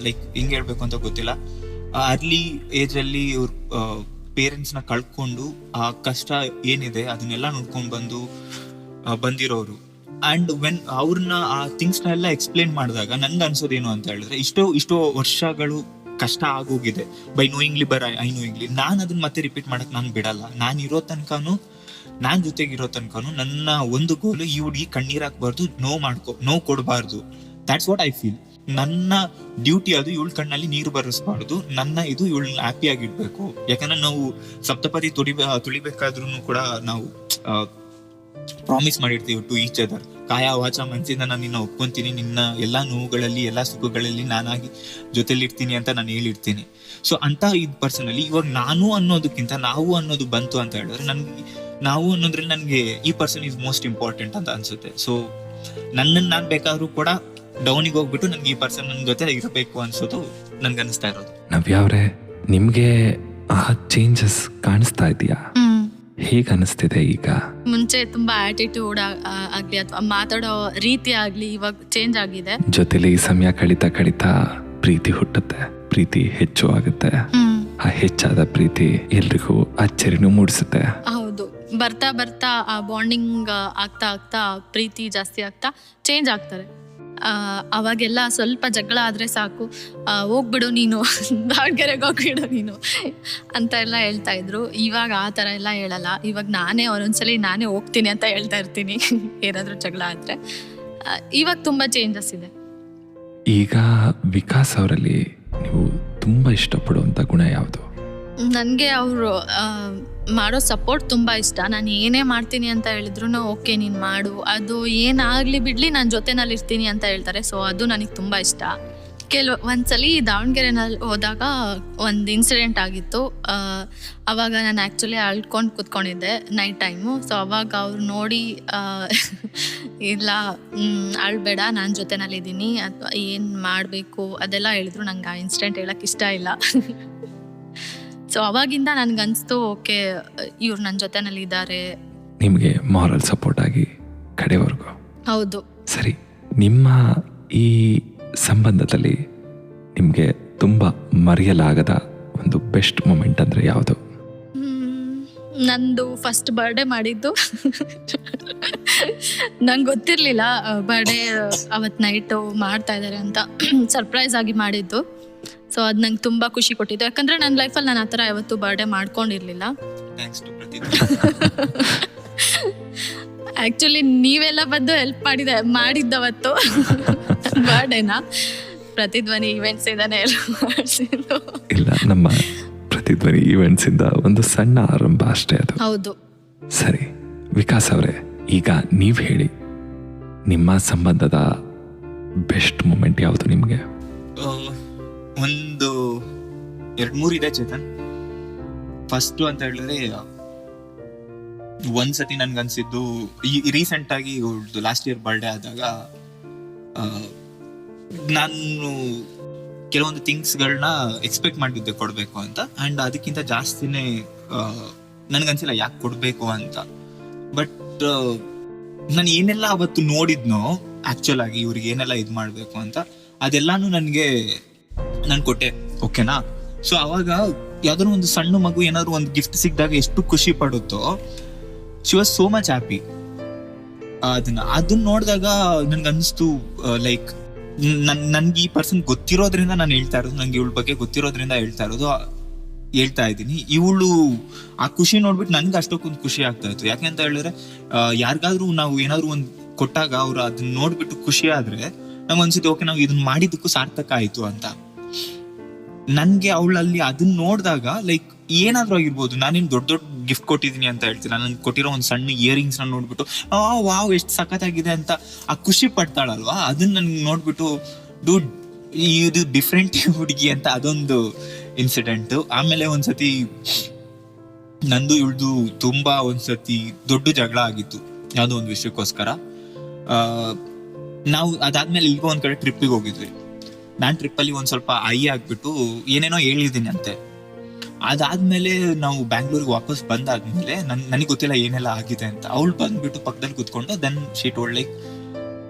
ಲೈಕ್ ಹೆಂಗ್ ಹೇಳ್ಬೇಕು ಅಂತ ಗೊತ್ತಿಲ್ಲ, ಅರ್ಲಿ ಏಜ್ ಅಲ್ಲಿ ಇವ್ರ ಪೇರೆಂಟ್ಸ್ ನ ಕಳ್ಕೊಂಡು ಆ ಕಷ್ಟ ಏನಿದೆ ಅದನ್ನೆಲ್ಲ ನೋಡ್ಕೊಂಡ್ ಬಂದಿರೋರು. ಅಂಡ್ ವೆನ್ ಅವ್ರನ್ನ ಆ ಥಿಂಗ್ಸ್ ನ ಎಲ್ಲ ಎಕ್ಸ್ಪ್ಲೇನ್ ಮಾಡಿದಾಗ ನನ್ಗೆ ಅನ್ಸೋದೇನು ಅಂತ ಹೇಳಿದ್ರೆ, ಇಷ್ಟೋ ವರ್ಷಗಳು ಕಷ್ಟ ಆಗೋಗಿದೆ ಬೈ ನೋಯಿಂಗ್ಲಿ ಐ ನೋಯಿಂಗ್ಲಿ. ನಾನು ಅದನ್ನ ಮತ್ತೆ ರಿಪೀಟ್ ಮಾಡಕ್ ನಾನು ಬಿಡಲ್ಲ. ನಾನ್ ಜೊತೆಗಿರೋ ತನಕನು ನನ್ನ ಒಂದು ಗೋಲು, ಈ ಹುಡುಗಿ ಕಣ್ಣೀರ್ ಹಾಕ್ಬಾರ್ದು, ನೋವು ಕೊಡಬಾರ್ದು. That's what I feel. ನನ್ನ ಡ್ಯೂಟಿ ಅದು, ಇವಳ ಕಣ್ಣಲ್ಲಿ ನೀರು ಬರೆಸ್ಬಾರ್ದು, ನನ್ನ ಇದು ಇವಳನ್ನ ಹ್ಯಾಪಿ ಆಗಿಡ್ಬೇಕು. ಯಾಕಂದ್ರೆ ನಾವು ಸಪ್ತಪದಿ ತುಳಿಬೇಕಾದ್ರೂ ಕೂಡ ನಾವು ಪ್ರಾಮಿಸ್ ಮಾಡಿರ್ತೀವಿ ಟು ಈಚ್ ಅದರ್, ಕಾಯ ವಾಚ ಮನಸ್ಸಿಂದ ನಾನು ನಿನ್ನ ಒಪ್ಕೊಂತೀನಿ, ನಿನ್ನ ಎಲ್ಲಾ ನೋವುಗಳಲ್ಲಿ ಎಲ್ಲಾ ಸುಖಗಳಲ್ಲಿ ನಾನಾಗಿ ಜೊತೆಲಿರ್ತೀನಿ ಅಂತ ನಾನು ಹೇಳಿರ್ತೀನಿ. ಸೊ ಅಂತ ಇದ್ ಪರ್ಸನ್ ಅಲ್ಲಿ ಇವಾಗ ನಾನು ಅನ್ನೋದಕ್ಕಿಂತ ನಾವು ಅನ್ನೋದು ಬಂತು ಅಂತ ಹೇಳಿದ್ರೆ, ನಾವು ಅನ್ನೋದ್ರಲ್ಲಿ ನನ್ಗೆ ಈ ಪರ್ಸನ್ ಇಸ್ ಮೋಸ್ಟ್ ಇಂಪಾರ್ಟೆಂಟ್ ಅಂತ ಅನ್ಸುತ್ತೆ. ಸೊ ನಾನ್ ಬೇಕಾದ್ರೂ ಕೂಡ ಡೌನಿಗೆ ಹೋಗ್ಬಿಟ್ಟು ನನ್ಗೆ ಈ ಪರ್ಸನ್ ನನ್ ಜೊತೆ ಇರಬೇಕು ಅನ್ಸೋದು ನನ್ಗೆ ಅನಿಸ್ತಾ ಇರೋದು. ನವ್ಯಾವ್ರೆ, ನಿಮ್ಗೆ ಆ ಚೇಂಜಸ್ ಕಾಣಿಸ್ತಾ ಇದೆಯಾ? ಹೇಗೆ ಅನಿಸ್ತಿದೆ ಈಗ? ಮುಂಚೆ ತುಂಬಾ ಆಟಿಟ್ಯೂಡ್ ಆಗ್ಲಿ ಅಥವಾ ಮಾತಾಡೋ ರೀತಿ ಆಗ್ಲಿ ಇವಾಗ ಚೇಂಜ್ ಆಗಿದೆ. ಜೊತೆಲಿ ಸಮಯ ಕಳೀತಾ ಪ್ರೀತಿ ಹುಟ್ಟುತ್ತೆ, ಪ್ರೀತಿ ಹೆಚ್ಚು ಆಗುತ್ತೆ. ಆ ಹೆಚ್ಚಾದ ಪ್ರೀತಿ ಎಲ್ರಿಗೂ ಅಚ್ಚರಿನೂ ಮೂಡಿಸುತ್ತೆ. ಹೌದು, ಬರ್ತಾ ಆ ಬಾಂಡಿಂಗ್ ಆಗ್ತಾ ಪ್ರೀತಿ ಜಾಸ್ತಿ ಆಗ್ತಾ ಚೇಂಜ್ ಆಗ್ತಾರೆ. ಅವಾಗೆಲ್ಲ ಸ್ವಲ್ಪ ಜಗಳ ಆದರೆ ಸಾಕು, ಹೋಗ್ಬಿಡು ನೀನು, ದಾವಣಗೆರೆಗೆ ಹೋಗ್ಬಿಡು ನೀನು ಅಂತ ಎಲ್ಲ ಹೇಳ್ತಾ ಇದ್ರು. ಇವಾಗ ಆ ಥರ ಎಲ್ಲ ಹೇಳಲ್ಲ. ಇವಾಗ ನಾನೇ ಒಂದೊಂದ್ಸಲಿ ನಾನೇ ಹೋಗ್ತೀನಿ ಅಂತ ಹೇಳ್ತಾ ಇರ್ತೀನಿ ಏನಾದರೂ ಜಗಳ ಆದರೆ. ಇವಾಗ ತುಂಬ ಚೇಂಜಸ್ ಇದೆ. ಈಗ ವಿಕಾಸ್ ಅವರಲ್ಲಿ ನೀವು ತುಂಬ ಇಷ್ಟಪಡುವಂಥ ಗುಣ ಯಾವುದು? ನನಗೆ ಅವರು ಮಾಡೋ ಸಪೋರ್ಟ್ ತುಂಬ ಇಷ್ಟ. ನಾನು ಏನೇ ಮಾಡ್ತೀನಿ ಅಂತ ಹೇಳಿದ್ರು ಓಕೆ ನೀನು ಮಾಡು, ಅದು ಏನಾಗಲಿ ಬಿಡಲಿ ನಾನು ಜೊತೆನಲ್ಲಿ ಇರ್ತೀನಿ ಅಂತ ಹೇಳ್ತಾರೆ. ಸೊ ಅದು ನನಗೆ ತುಂಬ ಇಷ್ಟ. ಒಂದ್ಸಲಿ ದಾವಣಗೆರೆನಲ್ಲಿ ಹೋದಾಗ ಒಂದು ಇನ್ಸಿಡೆಂಟ್ ಆಗಿತ್ತು. ಅವಾಗ ನಾನು ಆ್ಯಕ್ಚುಲಿ ಅಳ್ಕೊಂಡು ಕೂತ್ಕೊಂಡಿದ್ದೆ ನೈಟ್ ಟೈಮು. ಸೊ ಅವಾಗ ಅವ್ರು ನೋಡಿ ಇಲ್ಲ ಅಳ್ಬೇಡ, ನಾನು ಜೊತೆನಲ್ಲಿದ್ದೀನಿ ಅಥವಾ ಏನು ಮಾಡಬೇಕು ಅದೆಲ್ಲ ಹೇಳಿದ್ರು. ನಂಗೆ ಆ ಇನ್ಸಿಡೆಂಟ್ ಹೇಳೋಕ್ಕೆ ಇಷ್ಟ ಇಲ್ಲ. ಸೊ ಅವಾಗಿಂದ ನನಗನ್ನಿಸ್ತು ಓಕೆ ಇವ್ರು ನನ್ನ ಜೊತೆನಲ್ಲಿದ್ದಾರೆ. ನಿಮಗೆ ಮಾರಲ್ ಸಪೋರ್ಟ್ ಆಗಿ ಕಡೆವರೆಗೂ. ಹೌದು. ಸರಿ, ನಿಮ್ಮ ಈ ಸಂಬಂಧದಲ್ಲಿ ನಿಮಗೆ ತುಂಬ ಮರೆಯಲಾಗದ ಒಂದು ಬೆಸ್ಟ್ ಮೂಮೆಂಟ್ ಅಂದರೆ ಯಾವುದು? ನಂದು ಫಸ್ಟ್ ಬರ್ಡೇ ಮಾಡಿದ್ದು ನಂಗೆ ಗೊತ್ತಿರಲಿಲ್ಲ ಬರ್ಡೇ ಅವತ್ತು ನೈಟು ಮಾಡ್ತಾ ಇದ್ದಾರೆ ಅಂತ. ಸರ್ಪ್ರೈಸ್ ಆಗಿ ಮಾಡಿದ್ದು. ಸೊ ಅದು ನಂಗೆ ತುಂಬ ಖುಷಿ ಕೊಟ್ಟಿದ್ದು. ಯಾಕಂದರೆ ನನ್ನ ಲೈಫಲ್ಲಿ ನಾನು ಆ ಥರ ಯಾವತ್ತೂ ಬರ್ಡೇ ಮಾಡ್ಕೊಂಡಿರಲಿಲ್ಲ. ಆ್ಯಕ್ಚುಲಿ ನೀವೆಲ್ಲ ಬಂದು ಹೆಲ್ಪ್ ಮಾಡಿದ್ದವತ್ತು ಬರ್ಡೇನ. ಪ್ರತಿಧ್ವನಿ ಈವೆಂಟ್ಸ್ ಇಂದಾನೆ ಎಲ್ಲ ಮಾಡಿಸಿದ್ದು. ಇಲ್ಲ, ನಮ್ಮ ಪ್ರತಿಧ್ವನಿ ಈವೆಂಟ್ಸ್ ಇಂದ ಒಂದು ಸಣ್ಣ ಆರಂಭ ಅಷ್ಟೇ ಅದು. ಹೌದು. ಸರಿ ವಿಕಾಸ್ ಅವರೇ, ಈಗ ನೀವು ಹೇಳಿ, ನಿಮ್ಮ ಸಂಬಂಧದ ಬೆಸ್ಟ್ ಮೂಮೆಂಟ್ ಯಾವುದು ನಿಮಗೆ? ಒಂದು 2-3 ಇದೆ ಚೇತನ್. ಫಸ್ಟ್ ಅಂತ ಹೇಳಿದ್ರೆ ಒಂದ್ಸತಿ ನನ್ಗನ್ಸಿದ್ದು ರೀಸೆಂಟ್ ಆಗಿ ಲಾಸ್ಟ್ ಇಯರ್ ಬರ್ಡೇ ಆದಾಗ ನಾನು ಕೆಲವೊಂದು ಥಿಂಗ್ಸ್ಗಳನ್ನ ಎಕ್ಸ್ಪೆಕ್ಟ್ ಮಾಡಿದ್ದೆ ಕೊಡ್ಬೇಕು ಅಂತ. ಅಂಡ್ ಅದಕ್ಕಿಂತ ಜಾಸ್ತಿನೇ ನನ್ಗನ್ಸಿಲ್ಲ ಯಾಕೆ ಕೊಡ್ಬೇಕು ಅಂತ. ಬಟ್ ನಾನು ಏನೆಲ್ಲ ಅವತ್ತು ನೋಡಿದ್ನೋ ಆಕ್ಚುಲ್ ಆಗಿ ಇವ್ರಿಗೆ ಏನೆಲ್ಲ ಇದು ಮಾಡ್ಬೇಕು ಅಂತ ಅದೆಲ್ಲಾನು ನಾನು ಕೊಟ್ಟೆ. ಓಕೆನಾ? ಸೊ ಅವಾಗ ಯಾವ್ದಾದ್ರು ಒಂದು ಸಣ್ಣ ಮಗು ಏನಾದ್ರು ಒಂದು ಗಿಫ್ಟ್ ಸಿಕ್ಕಿದಾಗ ಎಷ್ಟು ಖುಷಿ ಪಡುತ್ತೋ, she was so much happy. ಅದನ್ನ ನೋಡಿದಾಗ ನನ್ಗೆ ಅನಿಸ್ತು ಲೈಕ್ ನನ್ಗೆ ಈ ಪರ್ಸನ್ ಗೊತ್ತಿರೋದ್ರಿಂದ ನಾನು ಹೇಳ್ತಾ ಇರೋದು, ನಂಗೆ ಇವಳ ಬಗ್ಗೆ ಗೊತ್ತಿರೋದ್ರಿಂದ ಹೇಳ್ತಾ ಇದ್ದೀನಿ. ಇವಳು ಆ ಖುಷಿ ನೋಡ್ಬಿಟ್ಟು ನನ್ಗೆ ಅಷ್ಟೊಂದು ಖುಷಿ ಆಗ್ತಾ ಇತ್ತು. ಯಾಕೆಂತ ಹೇಳಿದ್ರೆ ಯಾರಿಗಾದ್ರೂ ನಾವು ಏನಾದ್ರು ಒಂದು ಕೊಟ್ಟಾಗ ಅವ್ರು ಅದನ್ನ ನೋಡ್ಬಿಟ್ಟು ಖುಷಿ ಆದ್ರೆ ನಮ್ಗೆ ಅನ್ಸುತ್ತೆ ಓಕೆ ನಾವು ಇದನ್ನ ಮಾಡಿದ್ದಕ್ಕೂ ಸಾರ್ಥಕ ಆಯ್ತು ಅಂತ. ನನ್ಗೆ ಅವಳಲ್ಲಿ ಅದನ್ನ ನೋಡಿದಾಗ ಲೈಕ್ ಏನಾದ್ರೂ ಆಗಿರ್ಬೋದು, ನಾನೇನು ದೊಡ್ಡ ಗಿಫ್ಟ್ ಕೊಟ್ಟಿದ್ದೀನಿ ಅಂತ ಹೇಳ್ತೀನಿ, ನನ್ಗೆ ಕೊಟ್ಟಿರೋ ಒಂದು ಸಣ್ಣ ಇಯರಿಂಗ್ಸ್ ನ ನೋಡ್ಬಿಟ್ಟು ವಾವ್ ಎಷ್ಟು ಸಖತ್ತಾಗಿದೆ ಅಂತ ಆ ಖುಷಿ ಪಡ್ತಾಳಲ್ವಾ, ಅದನ್ನ ನನ್ಗೆ ನೋಡ್ಬಿಟ್ಟು ಡೂಡ್ ಇದು ಡಿಫ್ರೆಂಟ್ ಹುಡುಗಿ ಅಂತ ಅದೊಂದು ಇನ್ಸಿಡೆಂಟ್. ಆಮೇಲೆ ಒಂದ್ಸತಿ ನಂದು ಇಳ್ದು ತುಂಬಾ ಒಂದ್ಸತಿ ದೊಡ್ಡ ಜಗಳ ಆಗಿತ್ತು ಯಾವ್ದೋ ಒಂದು ವಿಷಯಕ್ಕೋಸ್ಕರ. ನಾವು ಅದಾದ್ಮೇಲೆ ಇಲ್ಗೋ ಒಂದ್ ಕಡೆ ಟ್ರಿಪ್ಪಿಗೆ ಹೋಗಿದ್ವಿ. ನಾನ್ ಟ್ರಿಪ್ಪಲ್ಲಿ ಒಂದ್ ಸ್ವಲ್ಪ ಆಗ್ಬಿಟ್ಟು ಏನೇನೋ ಹೇಳಿದ್ದೀನಿ ಅಂತೆ. ಅದಾದ್ಮೇಲೆ ನಾವು ಬ್ಯಾಂಗ್ಳೂರಿಗೆ ವಾಪಸ್ ಬಂದಾದ್ಮೇಲೆ ನನಗೆ ಗೊತ್ತಿಲ್ಲ ಏನೆಲ್ಲ ಆಗಿದೆ ಅಂತ. ಅವಳು ಬಂದ್ಬಿಟ್ಟು ಪಕ್ಕದಲ್ಲಿ ಕುತ್ಕೊಂಡು ದೆನ್ ಶಿ ಟೋಲ್ಡ್ ಲೈಕ್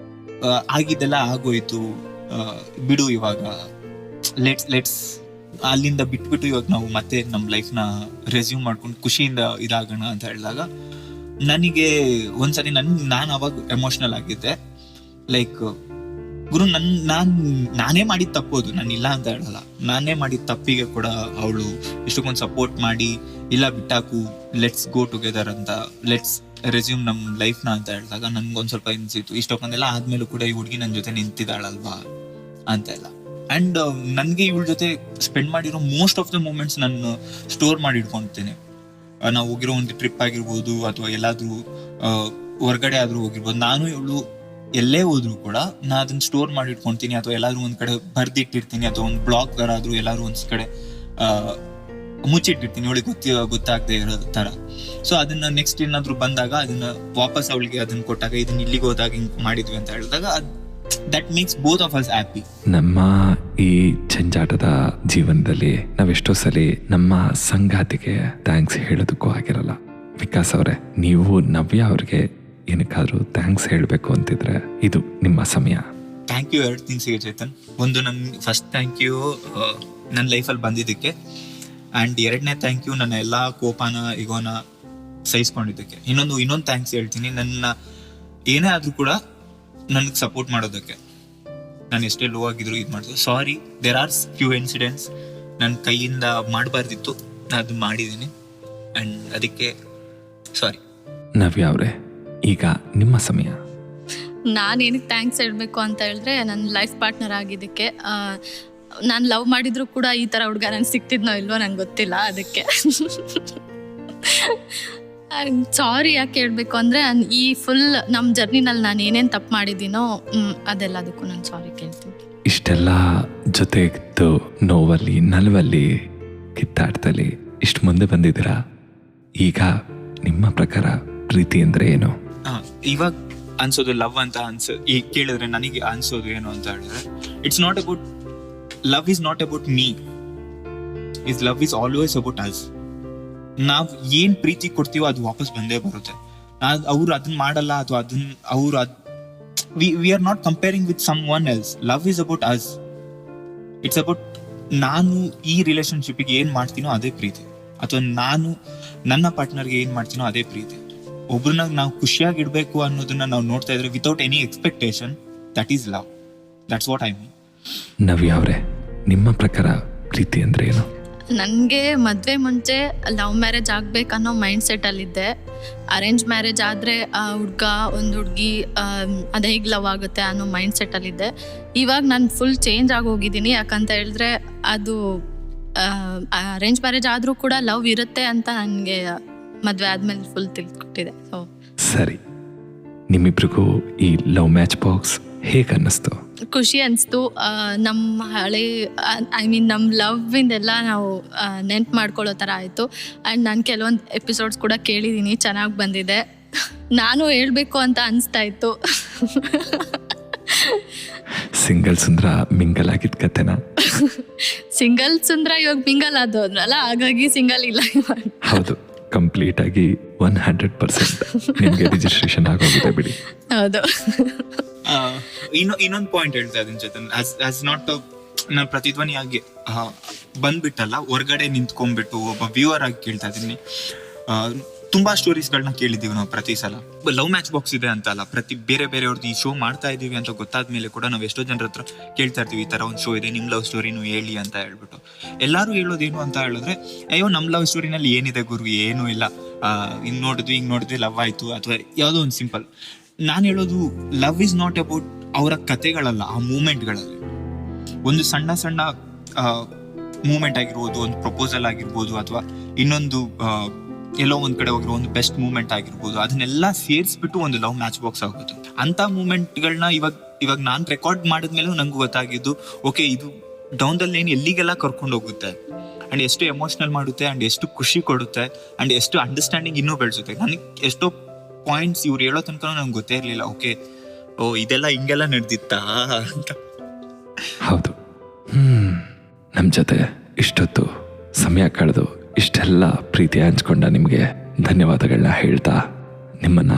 ಆಗಿದ್ದೆಲ್ಲ ಆಗೋಯ್ತು, ಬಿಡು ಇವಾಗ, ಲೆಟ್ಸ್ ಅಲ್ಲಿಂದ ಬಿಟ್ಬಿಟ್ಟು ಇವಾಗ ನಾವು ಮತ್ತೆ ನಮ್ಮ ಲೈಫ್ನ ರೆಸ್ಯೂಮ್ ಮಾಡ್ಕೊಂಡು ಖುಷಿಯಿಂದ ಇದಾಗೋಣ ಅಂತ ಹೇಳಿದಾಗ ನನಗೆ ಒಂದ್ಸರಿ ನಾನು ಅವಾಗ ಎಮೋಷನಲ್ ಆಗಿದ್ದೆ. ಲೈಕ್ ಗುರು ನಾನೇ ಮಾಡಿದ ತಪ್ಪೋದು, ನಾನು ಇಲ್ಲ ಅಂತ ಹೇಳಲ್ಲ, ನಾನೇ ಮಾಡಿದ ತಪ್ಪಿಗೆ ಕೂಡ ಅವಳು ಇಷ್ಟಕ್ಕೊಂದು ಸಪೋರ್ಟ್ ಮಾಡಿ ಇಲ್ಲ ಬಿಟ್ಟಾಕು, ಲೆಟ್ಸ್ ಗೋ ಟುಗೆದರ್ ಅಂತ, ಲೆಟ್ಸ್ ರೆಸ್ಯೂಮ್ ನಮ್ ಲೈಫ್ನ ಅಂತ ಹೇಳಿದಾಗ ನನ್ಗೊಂದ್ ಸ್ವಲ್ಪ ಅನ್ಸಿತ್ತು ಇಷ್ಟಕ್ಕೊಂದೆಲ್ಲ ಆದ್ಮೇಲೂ ಕೂಡ ಈ ಹುಡುಗಿ ನನ್ನ ಜೊತೆ ನಿಂತಿದ್ದಾಳಲ್ವಾ ಅಂತ ಎಲ್ಲ. ಅಂಡ್ ನನ್ಗೆ ಇವಳ ಜೊತೆ ಸ್ಪೆಂಡ್ ಮಾಡಿರೋ ಮೋಸ್ಟ್ ಆಫ್ ದ ಮೂಮೆಂಟ್ಸ್ ನಾನು ಸ್ಟೋರ್ ಮಾಡಿ ಇಟ್ಕೊಂತೀನಿ. ನಾವು ಹೋಗಿರೋ ಒಂದು ಟ್ರಿಪ್ ಆಗಿರ್ಬೋದು ಅಥವಾ ಎಲ್ಲಾದ್ರೂ ಹೊರಗಡೆ ಆದ್ರೂ ಹೋಗಿರ್ಬೋದು, ನಾನು ಇವಳು ಎಲ್ಲೇ ಹೋದ್ರು ಕೂಡ ನಾ ಅದನ್ನ ಸ್ಟೋರ್ ಮಾಡಿ ಇಟ್ಕೊಂತೀನಿ ಅಥವಾ ಎಲ್ಲಾದ್ರೂ ಒಂದ್ ಕಡೆ ಬರ್ದಿಟ್ಟಿರ್ತೀನಿ ಅಥವಾ ಒಂದು ಬ್ಲಾಗ್ ತರ ಆದ್ರೂ ಎಲ್ಲಾದ್ರೂ ಒಂದ್ ಕಡೆ ಮುಚ್ಚಿಟ್ಟಿರ್ತೀನಿ ಇವಳಿಗೆ ಗೊತ್ತಾಗದೆ ಇರೋ ತರ. ಸೊ ಅದನ್ನ ನೆಕ್ಸ್ಟ್ ಏನಾದ್ರು ಬಂದಾಗ ಅದನ್ನ ವಾಪಸ್ ಅವಳಿಗೆ ಅದನ್ನ ಕೊಟ್ಟಾಗ ಇದನ್ನ ಇಲ್ಲಿಗೆ ಹೋದಾಗ ಹಿಂಗ್ ಮಾಡಿದ್ವಿ ಅಂತ ಹೇಳಿದಾಗ that makes both of us happy. ನಮ್ಮ ಈ ಜಂಜಾಟದ ಜೀವನದಲ್ಲಿ ನಾವೆಷ್ಟೋ ಸಲ ನಮ್ಮ ಸಂಗಾತಿಗೆ ಥ್ಯಾಂಕ್ಸ್ ಹೇಳೋದಕ್ಕೂ ಆಗಿರಲ್ಲ. ವಿಕಾಸ್ ಅವರೇ, ನೀವು ನವ್ಯ ಅವ್ರಿಗೆ ಏನಕ್ಕಾದ್ರೂ ಥ್ಯಾಂಕ್ಸ್ ಹೇಳಬೇಕು ಅಂತಿದ್ರೆ ಇದು ನಿಮ್ಮ ಸಮಯ. ಥ್ಯಾಂಕ್ ಯು 2 ಥಿಂಗ್ಸ್ಗೆ ಚೇತನ್. ಒಂದು ನನ್ ಫಸ್ಟ್ ಥ್ಯಾಂಕ್ ಯು ನನ್ನ ಲೈಫಲ್ಲಿ ಬಂದಿದ್ದಕ್ಕೆ, ಆ್ಯಂಡ್ 2ನೇ ಥ್ಯಾಂಕ್ ಯು ನನ್ನ ಎಲ್ಲಾ ಕೋಪನ ಇಗೋನ ಸಹಿಸ್ಕೊಂಡಿದ್ದಕ್ಕೆ. ಇನ್ನೊಂದು ಥ್ಯಾಂಕ್ಸ್ ಹೇಳ್ತೀನಿ, ನನ್ನ ಏನೇ ಆದ್ರೂ ಕೂಡ ನನಗೆ ಸಪೋರ್ಟ್ ಮಾಡೋದಕ್ಕೆ. ನಾನು ಎಷ್ಟೇ ಲೋ ಆಗಿದ್ರು ಇದು ಮಾಡಿದ್ರು. ಸಾರಿ, ದೇರ್ ಆರ್ ಫ್ಯೂ ಇನ್ಸಿಡೆಂಟ್ಸ್ ನನ್ನ ಕೈಯಿಂದ ಮಾಡಬಾರ್ದಿತ್ತು, ನಾನು ಅದು ಮಾಡಿದ್ದೀನಿ. ಆ್ಯಂಡ್ ಅದಕ್ಕೆ ಸಾರಿ. ನವ್ಯ ಅವರೇ, ಈಗ ನಿಮ್ಮ ಸಮಯ. ನಾನು ಏನಕ್ಕೆ ಥ್ಯಾಂಕ್ಸ್ ಹೇಳಬೇಕು ಅಂತ ಹೇಳಿದ್ರೆ, ನನ್ನ ಲೈಫ್ ಪಾರ್ಟ್ನರ್ ಆಗಿದ್ದಕ್ಕೆ. ನಾನು ಲವ್ ಮಾಡಿದ್ರು ಕೂಡ ಈ ಥರ ಹುಡುಗ ನನಗೆ ಸಿಗ್ತಿದ್ನೋ ಇಲ್ವೋ ನಂಗೆ ಗೊತ್ತಿಲ್ಲ. ಅದಕ್ಕೆ ಸಾರಿ ಯಾಕೆ ಹೇಳಬೇಕು ಅಂದರೆ, ನಾನು ಈ ಫುಲ್ ನಮ್ಮ ಜರ್ನಿನಲ್ಲಿ ನಾನು ಏನೇನು ತಪ್ಪು ಮಾಡಿದ್ದೀನೋ ಅದೆಲ್ಲದಕ್ಕೂ ನಾನು ಸಾರಿ ಕೇಳ್ತೀನಿ. ಇಷ್ಟೆಲ್ಲ ಜೊತೆಗಿದ್ದು ನೋವಲ್ಲಿ ನಲವಲ್ಲಿ ಕಿತ್ತಾಟದಲ್ಲಿ ಇಷ್ಟು ಮುಂದೆ ಬಂದಿದ್ದೀರಾ. ಈಗ ನಿಮ್ಮ ಪ್ರಕಾರ ಪ್ರೀತಿ ಅಂದರೆ ಏನು? ಇವಾಗ ಅನ್ಸೋದು ಲವ್ ಅಂತ ಈಗ ಕೇಳಿದ್ರೆ ನನಗೆ ಅನ್ಸೋದು ಏನು ಅಂತ ಹೇಳಿದ್ರೆ, it's not about love is not about me, is love is always about us. ನಾವ್ ಏನ್ ಪ್ರೀತಿ ಕೊಡ್ತೀವೋ ಅದು ವಾಪಸ್ ಬಂದೇ ಬರುತ್ತೆ. ಅವ್ರು ಅದನ್ನ ಮಾಡಲ್ಲ ಅಥವಾ ಅದನ್ನ ಅವ್ರು we are not comparing with someone else. Love is about us. It's about ನಾನು ಈ ರಿಲೇಶನ್ಶಿಪ್ಗೆ ಏನ್ ಮಾಡ್ತೀನೋ ಅದೇ ಪ್ರೀತಿ, ಅಥವಾ ನಾನು ನನ್ನ ಪಾರ್ಟ್ನರ್ಗೆ ಏನ್ ಮಾಡ್ತೀನೋ ಅದೇ ಪ್ರೀತಿ. ಒಬ್ರನ್ನ ನಾವು ಖುಷಿಯಾಗಿಡ್ಬೇಕು ಅನ್ನೋದನ್ನ ನಾವು ನೋಡ್ತಾ ಇದ್ರೆ without any expectation, that is love. That's what I mean. Navya ಅವರೇ, ನಿಮ್ಮ ಪ್ರಕಾರ ಪ್ರೀತಿ ಅಂದ್ರೆ ಏನು? ನನಗೆ ಮದುವೆ ಮುಂಚೆ ಲವ್ ಮ್ಯಾರೇಜ್ ಆಗಬೇಕನ್ನೋ ಮೈಂಡ್ ಸೆಟ್ಟಲ್ಲಿದ್ದೆ. ಅರೇಂಜ್ ಮ್ಯಾರೇಜ್ ಆದರೆ ಹುಡುಗ ಒಂದು ಹುಡುಗಿ ಅದು ಹೇಗೆ ಲವ್ ಆಗುತ್ತೆ ಅನ್ನೋ ಮೈಂಡ್ ಸೆಟ್ಟಲ್ಲಿದ್ದೆ. ಇವಾಗ ನಾನು ಫುಲ್ ಚೇಂಜ್ ಆಗೋಗಿದ್ದೀನಿ. ಯಾಕಂತ ಹೇಳಿದ್ರೆ ಅದು ಅರೇಂಜ್ ಮ್ಯಾರೇಜ್ ಆದರೂ ಕೂಡ ಲವ್ ಇರುತ್ತೆ ಅಂತ ನನಗೆ ಮದುವೆ ಆದಮೇಲೆ ಫುಲ್ ತಿಳ್ಕೊಟ್ಟಿದೆ. ಸೊ ಸರಿ, ನಿಮ್ಮಿಬ್ರಿಗೂ ಈ ಲವ್ ಮ್ಯಾಚ್ ಬಾಕ್ಸ್ ಹೇಗೆ ಅನ್ನಿಸ್ತು? ಖುಷಿ ಅನಿಸ್ತು. ನಮ್ಮ ಹಳೆ ನಮ್ಮ ಲವ್ವಿಂದೆಲ್ಲ ನಾವು ನೆನ್ಪು ಮಾಡ್ಕೊಳ್ಳೋ ಥರ ಆಯಿತು. ಆ್ಯಂಡ್ ನಾನು ಕೆಲವೊಂದು ಎಪಿಸೋಡ್ಸ್ ಕೂಡ ಕೇಳಿದ್ದೀನಿ, ಚೆನ್ನಾಗಿ ಬಂದಿದೆ. ನಾನು ಹೇಳಬೇಕು ಅಂತ ಅನಿಸ್ತಾ ಇತ್ತು. ಸಿಂಗಲ್ ಸುಂದ್ರ ಮಿಂಗಲ್ ಆಗಿದ್ದ ಕತೆನಾ? ಸಿಂಗಲ್ ಸುಂದ್ರ ಇವಾಗ ಮಿಂಗಲ್ ಆದೋದ್ರಲ್ಲ, ಹಾಗಾಗಿ ಸಿಂಗಲ್ ಇಲ್ಲ ಇವಾಗ. ಹೌದು, ಕಂಪ್ಲೀಟ್ ಆಗಿ 100% ನಿಮಗೆ ರಿಜಿಸ್ಟ್ರೇಷನ್ ಆಗೋಗಿದೆ ಬಿಡಿ. ಹೌದು. ಇನ್ನೊಂದು ಪಾಯಿಂಟ್ ಹೇಳ್ತಾ ಇದ್ದೀನಿ ಚೇತನ್, ಆಸ್ ನಾಟ್ ನಾನು ಪ್ರತಿಧ್ವನಿಯಾಗಿ ಬಂದ್ಬಿಟ್ಟಲ್ಲ, ಹೊರಗಡೆ ನಿಂತ್ಕೊಂಡ್ಬಿಟ್ಟು ಒಬ್ಬ ವ್ಯೂವರ್ ಆಗಿ ಕೇಳ್ತಾ ಇದ್ದೀನಿ. ತುಂಬಾ ಸ್ಟೋರೀಸ್ಗಳನ್ನ ಕೇಳಿದ್ದೀವಿ ನಾವು ಪ್ರತಿ ಸಲ. ಲವ್ ಮ್ಯಾಚ್ ಬಾಕ್ಸ್ ಇದೆ ಅಂತ ಅಲ್ಲ, ಪ್ರತಿ ಬೇರೆ ಬೇರೆಯವ್ರದ್ದು ಈ ಶೋ ಮಾಡ್ತಾ ಇದೀವಿ ಅಂತ ಗೊತ್ತಾದ್ಮೇಲೆ ಕೂಡ ನಾವು ಎಷ್ಟೋ ಜನರ ಹತ್ರ ಕೇಳ್ತಾ ಇರ್ತೀವಿ, ಈ ತರ ಒಂದು ಶೋ ಇದೆ, ನಿಮ್ ಲವ್ ಸ್ಟೋರಿನೂ ಹೇಳಿ ಅಂತ ಹೇಳ್ಬಿಟ್ಟು. ಎಲ್ಲರೂ ಹೇಳೋದೇನು ಅಂತ ಹೇಳಿದ್ರೆ, ಅಯ್ಯೋ ನಮ್ ಲವ್ ಸ್ಟೋರಿನಲ್ಲಿ ಏನಿದೆ ಗುರು, ಏನೂ ಇಲ್ಲ, ಹಿಂಗ್ ನೋಡಿದ್ವಿ ಲವ್ ಆಯ್ತು, ಅಥವಾ ಯಾವುದೋ ಒಂದು ಸಿಂಪಲ್. ನಾನು ಹೇಳೋದು ಲವ್ ಇಸ್ ನಾಟ್ ಅಬೌಟ್ ಅವರ ಕತೆಗಳಲ್ಲ, ಆ ಮೂಮೆಂಟ್ಗಳಲ್ಲಿ. ಒಂದು ಸಣ್ಣ ಸಣ್ಣ ಮೂಮೆಂಟ್ ಆಗಿರ್ಬೋದು, ಒಂದು ಪ್ರಪೋಸಲ್ ಆಗಿರ್ಬೋದು, ಅಥವಾ ಇನ್ನೊಂದು ಎಲ್ಲೋ ಒಂದ್ ಕಡೆ ಹೋಗಿರೋ ಒಂದು ಬೆಸ್ಟ್ ಮೂಮೆಂಟ್ ಆಗಿರ್ಬೋದು, ಅದನ್ನೆಲ್ಲ ಸೇರಿಸ್ಬಿಟ್ಟು ಒಂದು ಲವ್ ಮ್ಯಾಚ್ ಬಾಕ್ಸ್ ಆಗುತ್ತೆ. ಅಂತ ಮೂಮೆಂಟ್ಗಳನ್ನ ಇವಾಗ ನಾನು ರೆಕಾರ್ಡ್ ಮಾಡಿದ್ಮೇಲೆ ನಂಗೆ ಗೊತ್ತಾಗಿದ್ದು, ಓಕೆ ಇದು ಡೌನ್ ದ ಲೈನ್ ಎಲ್ಲಿಗೆಲ್ಲ ಕರ್ಕೊಂಡು ಹೋಗುತ್ತೆ, ಅಂಡ್ ಎಷ್ಟು ಎಮೋಷನಲ್ ಮಾಡುತ್ತೆ, ಅಂಡ್ ಎಷ್ಟು ಖುಷಿ ಕೊಡುತ್ತೆ, ಅಂಡ್ ಎಷ್ಟು ಅಂಡರ್ಸ್ಟ್ಯಾಂಡಿಂಗ್ ಇನ್ನೂ ಬೆಳೆಸುತ್ತೆ. ನನಗೆ ಎಷ್ಟೋ ಪಾಯಿಂಟ್ಸ್ ಇವ್ರು ಹೇಳೋ ತನಕ ನಂಗೆ ಗೊತ್ತೇ ಇರಲಿಲ್ಲ. ಓಕೆ, ಇದೆಲ್ಲ ಹಿಂಗೆಲ್ಲ ನಡೆದಿತ್ತಾ ಅಂತ. ಹೌದು, ನಮ್ಮ ಜೊತೆ ಇಷ್ಟೊತ್ತು ಸಮಯ ಕಳೆದು ಇಷ್ಟೆಲ್ಲ ಪ್ರೀತಿ ಹಂಚ್ಕೊಂಡ ನಿಮಗೆ ಧನ್ಯವಾದಗಳನ್ನ ಹೇಳ್ತಾ ನಿಮ್ಮನ್ನ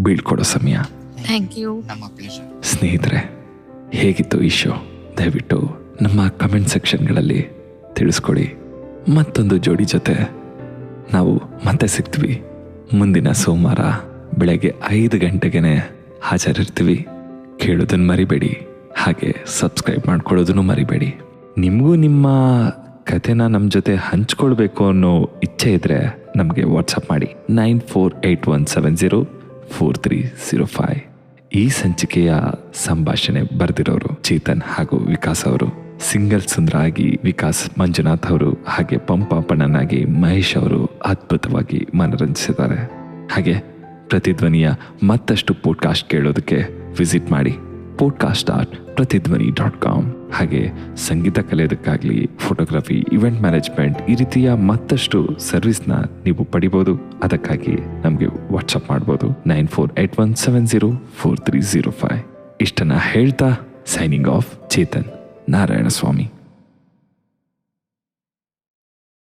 ಬೀಳ್ಕೊಡೋ ಸಮಯ. Thank you. ನಮ್ಮ ಪ್ಲೇಜರ್. ಸ್ನೇಹಿತರೆ, ಹೇಗಿತ್ತು ಈ ಶೋ? ದಯವಿಟ್ಟು ನಮ್ಮ ಕಮೆಂಟ್ ಸೆಕ್ಷನ್ಗಳಲ್ಲಿ ತಿಳಿಸ್ಕೊಡಿ. ಮತ್ತೊಂದು ಜೋಡಿ ಜೊತೆ ನಾವು ಮತ್ತೆ ಸಿಗ್ತೀವಿ ಮುಂದಿನ ಸೋಮವಾರ ಬೆಳಗ್ಗೆ 5 ಗಂಟೆಗೆ ಹಾಜರಿರ್ತೀವಿ. ಕೇಳೋದನ್ನು ಮರಿಬೇಡಿ, ಹಾಗೆ ಸಬ್ಸ್ಕ್ರೈಬ್ ಮಾಡ್ಕೊಳ್ಳೋದನ್ನು ಮರಿಬೇಡಿ. ನಿಮಗೂ ನಿಮ್ಮ ಕಥೆನ ನಮ್ಮ ಜೊತೆ ಹಂಚ್ಕೊಳ್ಬೇಕು ಅನ್ನೋ ಇಚ್ಛೆ ಇದ್ದರೆ ನಮಗೆ ವಾಟ್ಸಪ್ ಮಾಡಿ 9481704305. ಈ ಸಂಚಿಕೆಯ ಸಂಭಾಷಣೆ ಬರೆದಿರೋರು ಚೇತನ್ ಹಾಗೂ ವಿಕಾಸ್ ಅವರು. ಸಿಂಗಲ್ ಸುಂದರ ಆಗಿ ವಿಕಾಸ್ ಮಂಜುನಾಥ್ ಅವರು, ಹಾಗೆ ಪಂಪಾಪಣ್ಣನಾಗಿ ಮಹೇಶ್ ಅವರು ಅದ್ಭುತವಾಗಿ ಮನರಂಜಿಸಿದ್ದಾರೆ. ಹಾಗೆ ಪ್ರತಿಧ್ವನಿಯ ಮತ್ತಷ್ಟು ಪಾಡ್ಕಾಸ್ಟ್ ಕೇಳೋದಕ್ಕೆ ವಿಸಿಟ್ ಮಾಡಿ podcast.pratidhwani.com. ಹಾಗೆ ಸಂಗೀತ ಕಲಿಯೋದಕ್ಕಾಗಲಿ, ಫೋಟೋಗ್ರಫಿ, ಇವೆಂಟ್ ಮ್ಯಾನೇಜ್ಮೆಂಟ್, ಈ ರೀತಿಯ ಮತ್ತಷ್ಟು ಸರ್ವಿಸ್ನ ನೀವು ಪಡಿಬೋದು. ಅದಕ್ಕಾಗಿ ನಮಗೆ ವಾಟ್ಸಪ್ ಮಾಡ್ಬೋದು 9481704305. ಇಷ್ಟನ್ನ ಹೇಳ್ತಾ ಸೈನಿಂಗ್ ಆಫ್, ಚೇತನ್ ನಾರಾಯಣ ಸ್ವಾಮಿ.